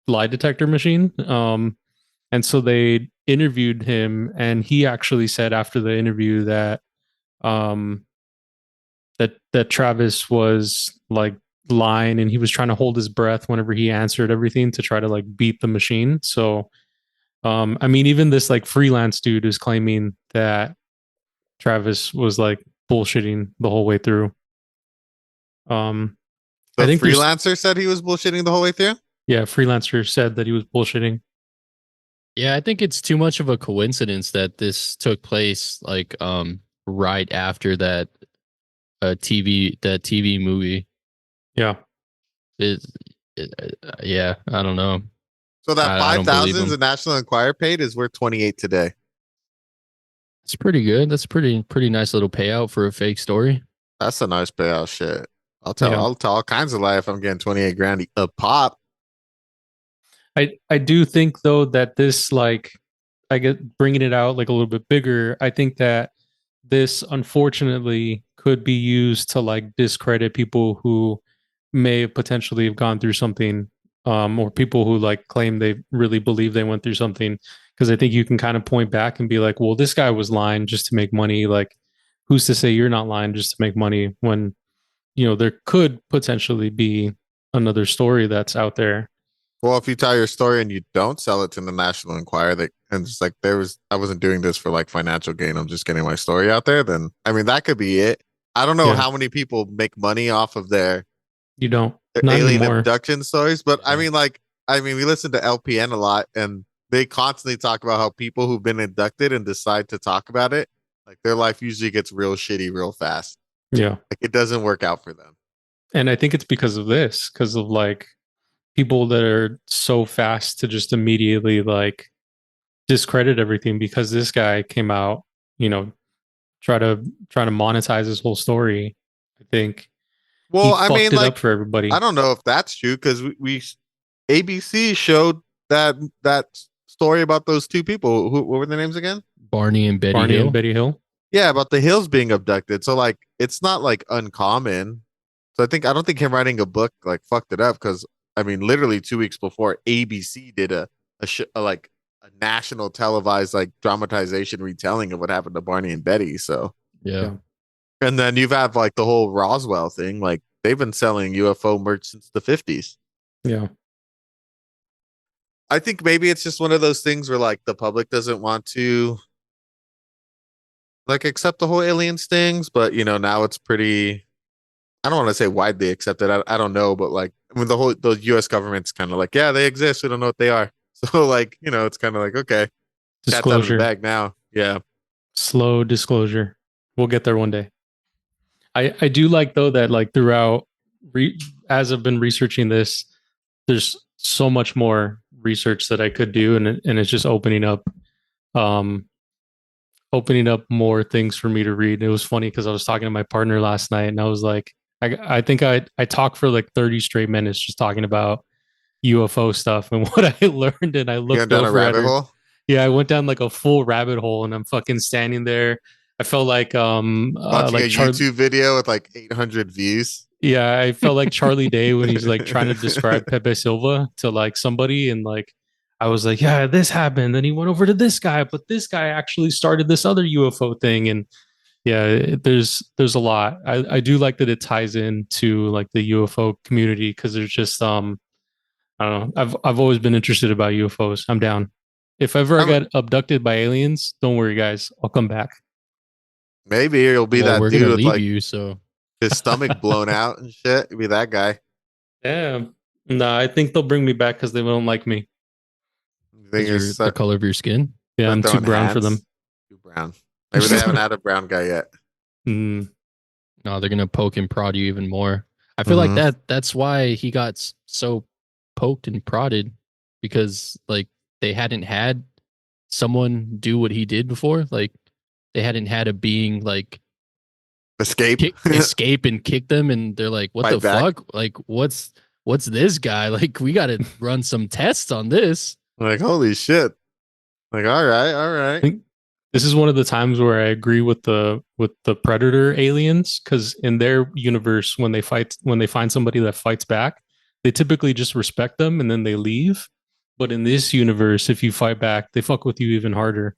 lie detector machine. And so they interviewed him, and he actually said after the interview that um, that Travis was like lying, and he was trying to hold his breath whenever he answered everything to try to like beat the machine. So I mean, even this like freelance dude is claiming that Travis was like bullshitting the whole way through. The I think there's freelancer said he was bullshitting the whole way through. yeah, freelancer said that he was bullshitting. Yeah, I think it's too much of a coincidence that this took place like right after that TV movie. Yeah. It, yeah, I don't know. So that I don't believe 5,000 him. the National Enquirer paid is worth 28 today. It's pretty good. That's pretty nice little payout for a fake story. That's a nice payout. Shit. Yeah. I'll tell all kinds of lie if I'm getting 28 grand a pop. I do think though that this like I get bringing it out like a little bit bigger. I think that this unfortunately could be used to like discredit people who may have potentially have gone through something, or people who like claim they really believe they went through something, because I think you can kind of point back and be like, well, this guy was lying just to make money. Like, who's to say you're not lying just to make money when there could potentially be another story that's out there. Well, if you tell your story and you don't sell it to the National Enquirer, and it's like I wasn't doing this for like financial gain. I'm just getting my story out there. Then I mean that could be it. I don't know Yeah. how many people make money off of You don't their not alien anymore. abduction stories, but I mean we listen to LPN a lot, and they constantly talk about how people who've been abducted and decide to talk about it, like their life usually gets real shitty real fast. Yeah. Like it doesn't work out for them. And I think it's because of this, because of like people that are so fast to just immediately like discredit everything because this guy came out, try to monetize his whole story. I think he Well, I fucked mean, it like up for everybody. I don't know if that's true because we ABC showed that story about those two people. What were their names again? Barney and Betty Barney Hill. and Betty Hill. Yeah, about the Hills being abducted. So like, it's not like uncommon. So I don't think him writing a book like fucked it up because I mean, literally 2 weeks before ABC did like a national televised like dramatization retelling of what happened to Barney and Betty. So Yeah. and then you've had like the whole Roswell thing. Like they've been selling UFO merch since the 50s. Yeah. I think maybe it's just one of those things where like the public doesn't want to like accept the whole aliens things, but now it's pretty. I don't want to say widely accepted. I don't know, but like I mean the U.S. government's kind of like, yeah, they exist. We don't know what they are. So like it's kind of like okay, cat's out of the Disclosure. bag now. Yeah. Slow disclosure. We'll get there one day. I do like though that like throughout as I've been researching this, there's so much more research that I could do, and it's just opening up more things for me to read. And it was funny because I was talking to my partner last night, and I was like, I think I talked for like 30 straight minutes just talking about UFO stuff and what I learned, and I You looked went down a over at rabbit her. hole. Yeah, I went down like a full rabbit hole, and I'm fucking standing there. I felt like Watching like a YouTube video with like 800 views. yeah, I felt like Charlie Day when he's like trying to describe Pepe Silva to like somebody, and like I was like, yeah, this happened. Then he went over to this guy, but this guy actually started this other UFO thing, and yeah, there's a lot. I do like that it ties into like the UFO community because there's just I don't know. I've always been interested about UFOs. I'm down. If ever I I'm, get abducted by aliens, don't worry, guys. I'll come back. maybe it'll be Well, that we're dude gonna with leave like you, so his stomach blown out and shit. It'd be that guy. Damn. No, I think they'll bring me back because they don't like me. The thing Is is, the color of your skin? Yeah, I'm too brown for them. Too brown. Maybe they haven't had a brown guy yet. Mm. No, they're gonna poke and prod you even more. I feel like that's why he got so poked and prodded, because like they hadn't had someone do what he did before. Like they hadn't had a being like escape and kick them, and they're like, what Fight the back. fuck? Like what's this guy? Like we gotta run some tests on this. Like, holy shit. Like, all right. I think this is one of the times where I agree with the Predator aliens, because in their universe, when they find somebody that fights back, they typically just respect them and then they leave. But in this universe, if you fight back, they fuck with you even harder.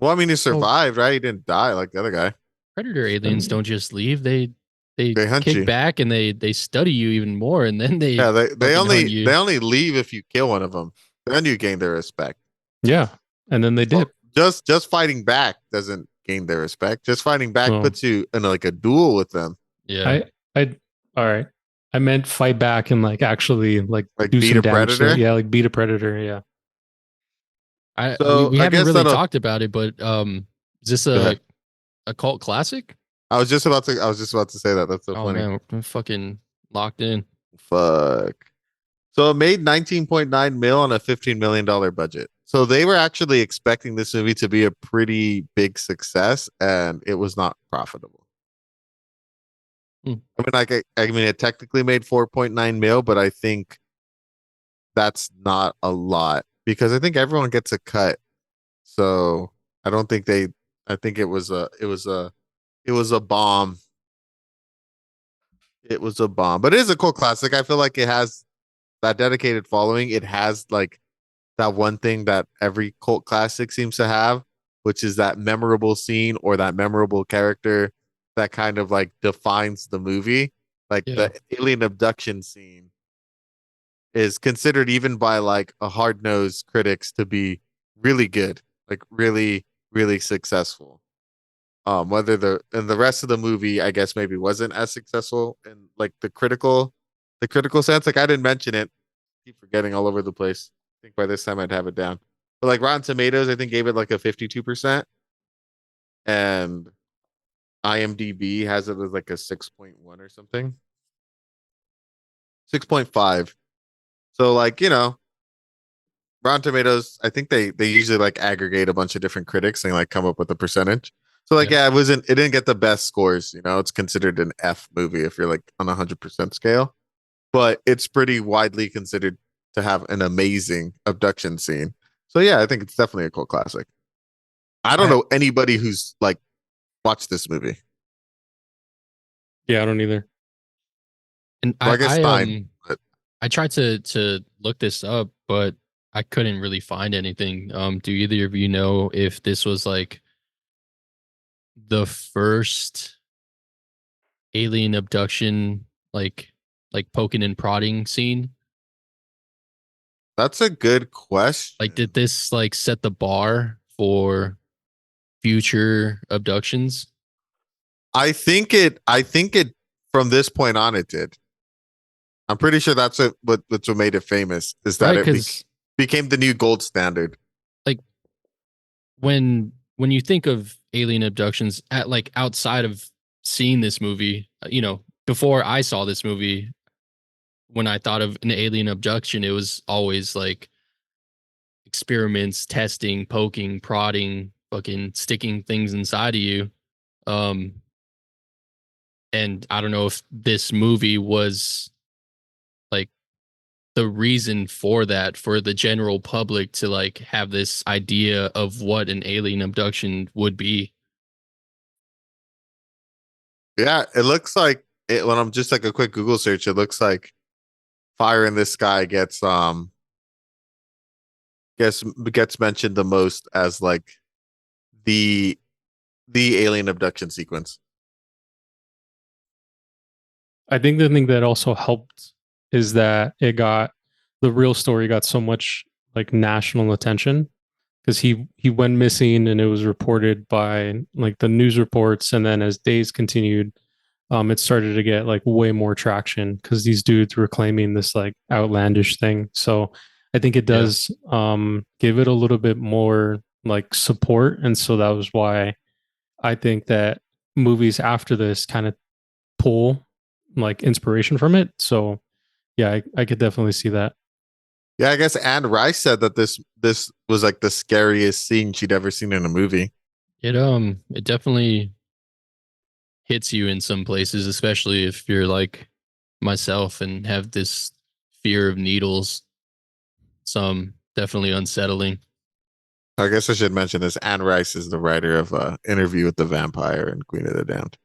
Well, I mean, he survived, right? He didn't die like the other guy. Predator aliens don't just leave. They hunt kick you. back and they study you even more, and then they they hunt you. only leave if you kill one of them. Then you gain their respect. Yeah, and then they dip. Just fighting back doesn't gain their respect. Just fighting back puts you in like a duel with them. Yeah. I all right. I meant fight back and like actually like do beat some a damage. predator? Yeah, like beat a predator. Yeah. We haven't really talked about it, but is this a cult classic? I was just about to say that. That's so funny. Man, we're fucking locked in. Fuck. So it made 19.9 mil on a $15 million budget. So they were actually expecting this movie to be a pretty big success, and it was not profitable. I mean, it technically made 4.9 mil, but I think that's not a lot because I think everyone gets a cut. So I don't think I think it was a bomb. It was a bomb, but it is a cult classic. I feel like it has that dedicated following. It has like that one thing that every cult classic seems to have, which is that memorable scene or that memorable character that kind of like defines the movie. Like the alien abduction scene is considered even by like a hard-nosed critics to be really good, like really, really successful. Whether the rest of the movie, I guess maybe wasn't as successful in like the critical sense. Like I didn't mention it. Keep forgetting all over the place. I think by this time I'd have it down. But like Rotten Tomatoes, I think gave it like a 52%. And IMDb has it as like a 6.1 or something. 6.5. So like, Rotten Tomatoes, I think they usually like aggregate a bunch of different critics and like come up with a percentage. So like, it didn't get the best scores. It's considered an F movie if you're like on a 100% scale, but it's pretty widely considered to have an amazing abduction scene. So yeah, I think it's definitely a cult classic. I don't know anybody who's like watched this movie. Yeah, I don't either. And well, I guess Stein. I tried to look this up, but I couldn't really find anything. Do either of you know if this was like the first alien abduction, like poking and prodding scene? That's a good question. Like, did this like set the bar for future abductions? I think it from this point on it did. I'm pretty sure that's what made it famous is that it became the new gold standard. Like when you think of alien abductions at like outside of seeing this movie, before I saw this movie, when I thought of an alien abduction, it was always like experiments, testing, poking, prodding, fucking sticking things inside of you. And I don't know if this movie was like the reason for that, for the general public to like have this idea of what an alien abduction would be. Yeah, it looks like it when I'm just like a quick Google search, it looks like Fire in the Sky gets mentioned the most as like the alien abduction sequence. I think the thing that also helped is that the real story got so much like national attention because he went missing and it was reported by like the news reports, and then as days continued, it started to get like way more traction because these dudes were claiming this like outlandish thing. So I think it does give it a little bit more like support. And so that was why I think that movies after this kind of pull like inspiration from it. So yeah, I could definitely see that. Yeah, I guess Anne Rice said that this was like the scariest scene she'd ever seen in a movie. It definitely hits you in some places, especially if you're like myself and have this fear of needles. Some definitely unsettling. I guess I should mention this. Anne Rice is the writer of Interview with the Vampire and Queen of the Damned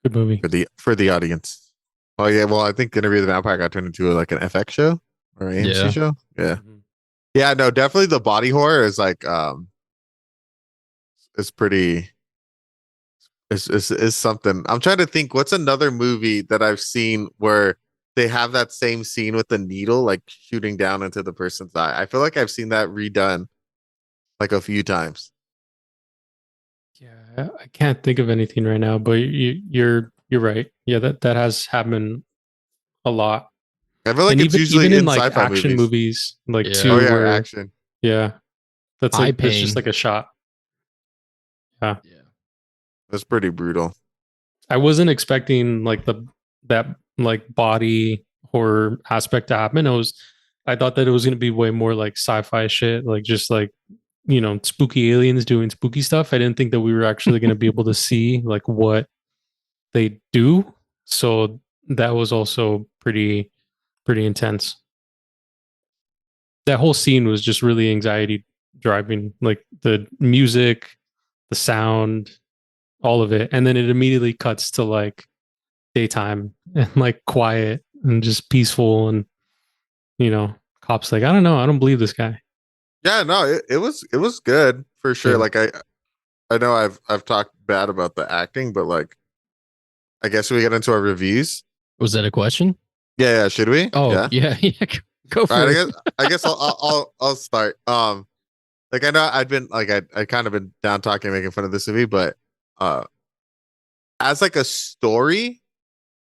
Good movie. for the audience. Oh yeah, well I think Interview with the Vampire got turned into like an FX show or AMC show. Yeah. Mhm. Yeah, no, definitely the body horror is like is pretty is something. I'm trying to think what's another movie that I've seen where they have that same scene with the needle like shooting down into the person's eye. I feel like I've seen that redone like a few times. Yeah, I can't think of anything right now, but you're right. Yeah, that has happened a lot. I feel like And it's even usually in in like sci-fi action movies. like Yeah. too, Oh yeah, where action. yeah, that's Eye like that's just pain. like a shot. Yeah, Yeah. That's pretty brutal. I wasn't expecting like that like body horror aspect to happen. I thought that it was gonna be way more like sci-fi shit, like just like spooky aliens doing spooky stuff. I didn't think that we were actually gonna be able to see like what they do. So that was also pretty intense. That whole scene was just really anxiety driving, like the music, the sound, all of it. And then it immediately cuts to like daytime and like quiet and just peaceful. And, cops like, I don't know. I don't believe this guy. Yeah, no, it was good for sure. Yeah. Like I know I've talked bad about the acting, but like I guess we get into our reviews. Was that a question? Yeah, should we? Oh, Yeah. yeah. Go All for right, it. I guess I'll start. Like I know I'd been like I kind of been down talking, making fun of this movie, but uh, as like a story,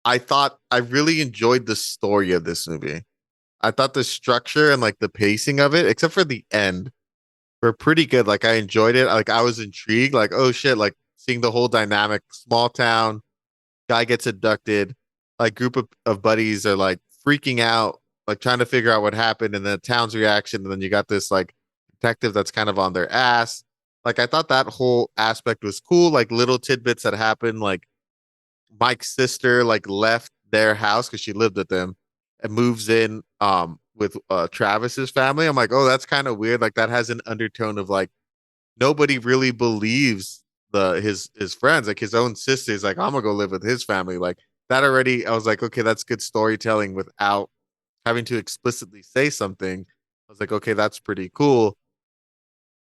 I thought I really enjoyed the story of this movie. I thought the structure and like the pacing of it, except for the end, were pretty good. Like I enjoyed it. Like I was intrigued. Like oh shit, like seeing the whole dynamic, small town, guy gets abducted, like group of buddies are like freaking out, like trying to figure out what happened, and the town's reaction, and then you got this like detective that's kind of on their ass. Like I thought that whole aspect was cool, like little tidbits that happened, like Mike's sister like left their house because she lived with them and moves in with Travis's family. I'm like, oh, that's kind of weird. Like that has an undertone of like nobody really believes his friends, like his own sister's like, I'm gonna go live with his family. Like that already, I was like, okay, that's good storytelling without having to explicitly say something. I was like, okay, that's pretty cool.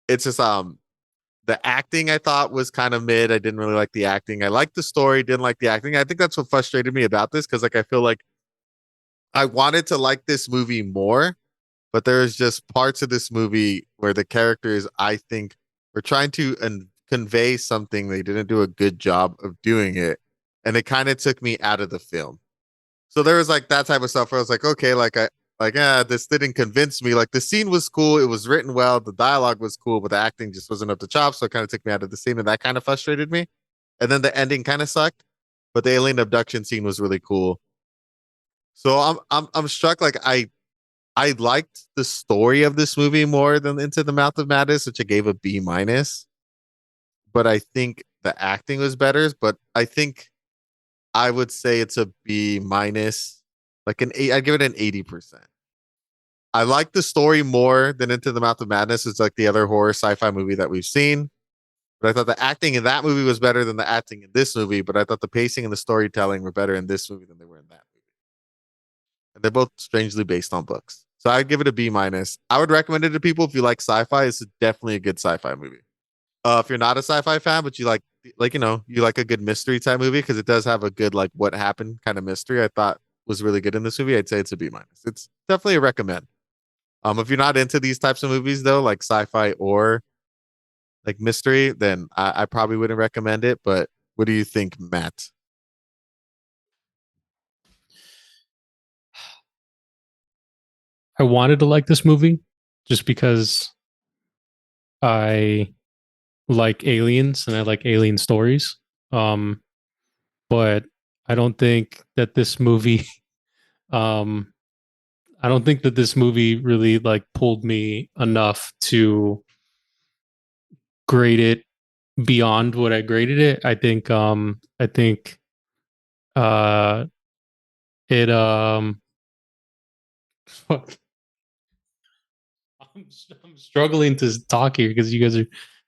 It's just the acting I thought was kind of mid. I didn't really like the acting. I liked the story, didn't like the acting. I think that's what frustrated me about this because like I feel like I wanted to like this movie more, but there's just parts of this movie where the characters I think were trying to convey something they didn't do a good job of doing it, and it kind of took me out of the film. So there was like that type of stuff where I was like, okay, this didn't convince me. Like the scene was cool, it was written well, the dialogue was cool, but the acting just wasn't up to chop. So it kind of took me out of the scene, and that kind of frustrated me. And then the ending kind of sucked, but the alien abduction scene was really cool. So I'm struck. Like I liked the story of this movie more than Into the Mouth of Madness, which I gave a B minus. But I think the acting was better. But I think I would say it's a B minus, like an 8. I'd give it an 80%. I like the story more than Into the Mouth of Madness. It's like the other horror sci-fi movie that we've seen. But I thought the acting in that movie was better than the acting in this movie. But I thought the pacing and the storytelling were better in this movie than they were in that movie. And they're both strangely based on books. So I'd give it a B minus. I would recommend it to people if you like sci-fi. It's definitely a good sci-fi movie. If you're not a sci-fi fan, but you you like a good mystery type movie because it does have a good like what happened kind of mystery. I thought was really good in this movie. I'd say it's a B minus. It's definitely a recommend. If you're not into these types of movies though, like sci-fi or like mystery, then I probably wouldn't recommend it. But What do you think, Matt? I wanted to like this movie just because I like aliens and I like alien stories. Um, but I don't think that this movie um I don't think that this movie really like pulled me enough to grade it beyond what I graded it. I think uh it fuck. I'm struggling to talk here because you guys are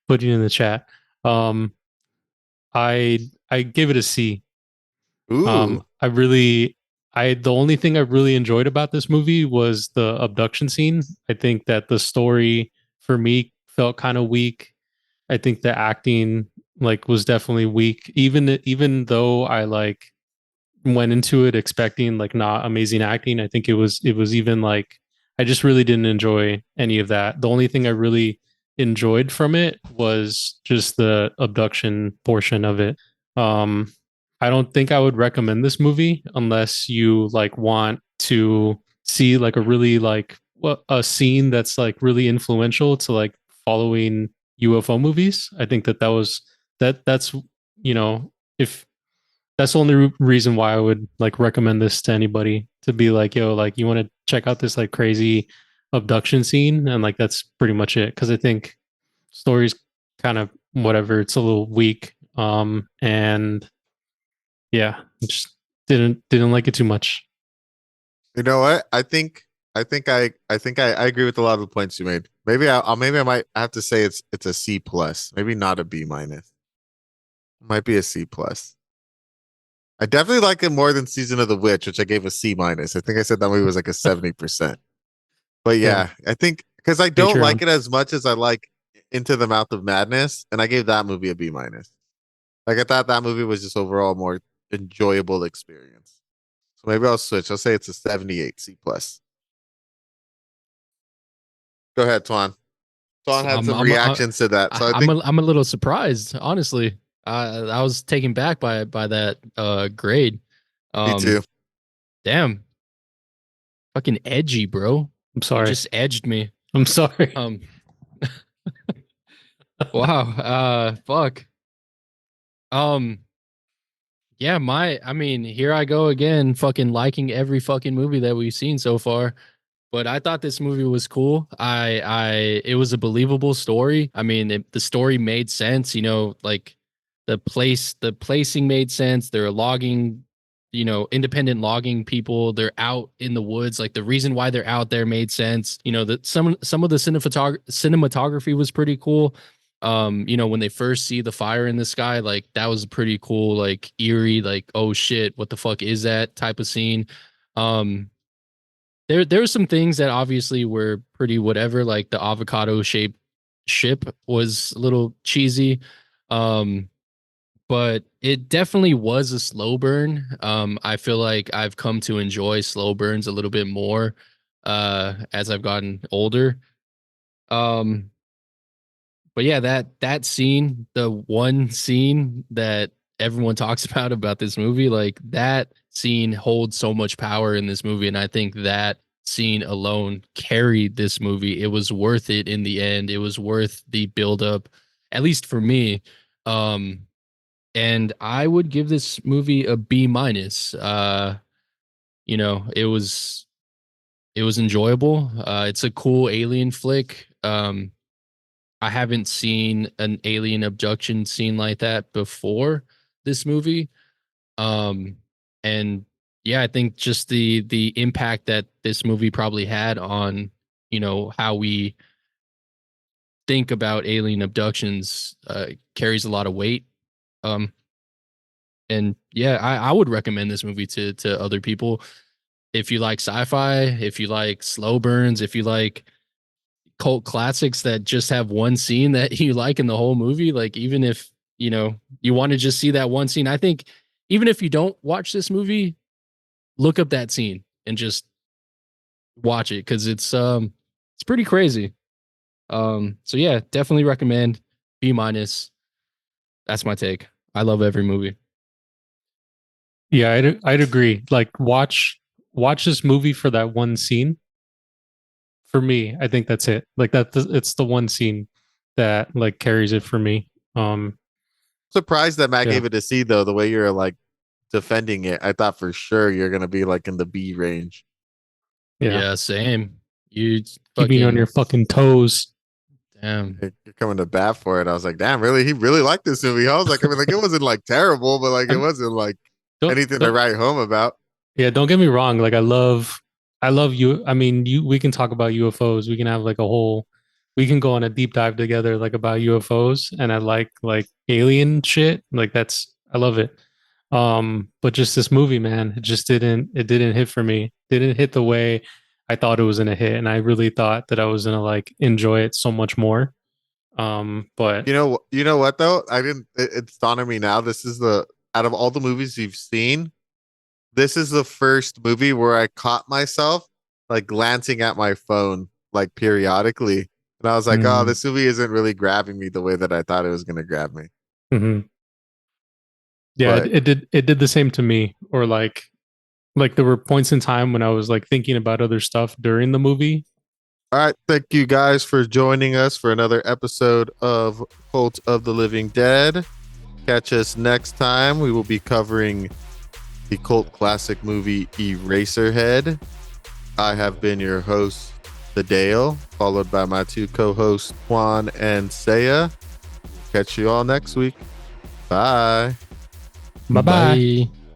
putting in the chat. Um I gave it a C. Ooh, The only thing I really enjoyed about this movie was the abduction scene. I think that the story for me felt kind of weak. I think the acting like was definitely weak. Even though I like went into it expecting like not amazing acting, I think it was even like I just really didn't enjoy any of that. The only thing I really enjoyed from it was just the abduction portion of it. Um I don't think I would recommend this movie unless you like want to see like a really like a scene that's like really influential to like following UFO movies. I think that's you know if that's the only reason why I would like recommend this to anybody to be like, yo, like you want to check out this like crazy abduction scene, and like that's pretty much it. Because I think story's kind of whatever. It's a little weak, and yeah, just didn't like it too much. you know what? I agree with a lot of the points you made. Maybe I might have to say it's a C plus, maybe not a B minus. Might be a C plus. I definitely like it more than Season of the Witch, which I gave a C minus. I think I said that movie was like a 70%. But Yeah, yeah, I think because I don't like Patreon. it as much as I like Into the Mouth of Madness, and I gave that movie a B minus. Like I thought that movie was just overall more enjoyable experience. So maybe I'll switch. I'll say it's a 78 C plus. Go ahead, Twan. Twan So had some reactions to that. So I think I'm a little surprised, honestly. I was taken back by that grade. me too. Damn, fucking edgy, bro. I'm You sorry. just edged me. I'm sorry. Um, wow. Fuck. Um, yeah, I mean, here I go again, fucking liking every fucking movie that we've seen so far. But I thought this movie was cool. It was a believable story. I mean, the story made sense. You know, like the placing made sense. They're logging, independent logging people. They're out in the woods. Like the reason why they're out there made sense. You know, that some of the cinematography was pretty cool. When they first see the fire in the sky, like that was pretty cool, like eerie, like oh shit, what the fuck is that type of scene. Um, there were some things that obviously were pretty whatever, like the avocado shaped ship was a little cheesy. Um, but it definitely was a slow burn. I feel like I've come to enjoy slow burns a little bit more as I've gotten older. Um, but yeah, that scene, the one scene that everyone talks about this movie, like that scene holds so much power in this movie, and I think that scene alone carried this movie. It was worth it in the end. It was worth the build up, at least for me. Um, and I would give this movie a B minus. It was enjoyable. It's a cool alien flick. I haven't seen an alien abduction scene like that before this movie. Um, and yeah, I think just the impact that this movie probably had on, how we think about alien abductions carries a lot of weight. Um, and yeah, I would recommend this movie to other people. If you like sci-fi, if you like slow burns, if you like cult classics that just have one scene that you like in the whole movie, like even if you want to just see that one scene, I think even if you don't watch this movie, look up that scene and just watch it because it's pretty crazy. So yeah, definitely recommend. B minus. That's my take. I love every movie. Yeah, I'd agree. Like watch this movie for that one scene. For me, I think that's it. Like it's the one scene that like carries it for me. Surprised that Matt Yeah. gave it a C though. The way you're like defending it, I thought for sure you're gonna be like in the B range. Yeah. Same. You Keeping on fucking your fucking toes. damn. You're coming to bat for it. I was like, damn, really? He really liked this movie. I was like, I mean, like it wasn't like terrible, but like it wasn't like anything to write home about. Yeah, don't get me wrong. Like I love you. I mean, we can talk about UFOs. We can have like we can go on a deep dive together like about UFOs. And I like alien shit. Like I love it. But just this movie, man, it didn't hit for me. Didn't hit the way I thought it was gonna hit. And I really thought that I was gonna like enjoy it so much more. But you know what though? I didn't. It's dawned on me now. This is out of all the movies you've seen, this is the first movie where I caught myself like glancing at my phone like periodically, and I was like, oh, this movie isn't really grabbing me the way that I thought it was gonna grab me. mm-hmm. Yeah, But- it did the same to me. Or like there were points in time when I was like thinking about other stuff during the movie. All right, thank you guys for joining us for another episode of Cult of the Living Dead. Catch us next time. We will be covering the cult classic movie Eraserhead. I have been your host, The Dale, followed by my two co-hosts, Twan and Saya. Catch you all next week. Bye. Bye-bye. Bye.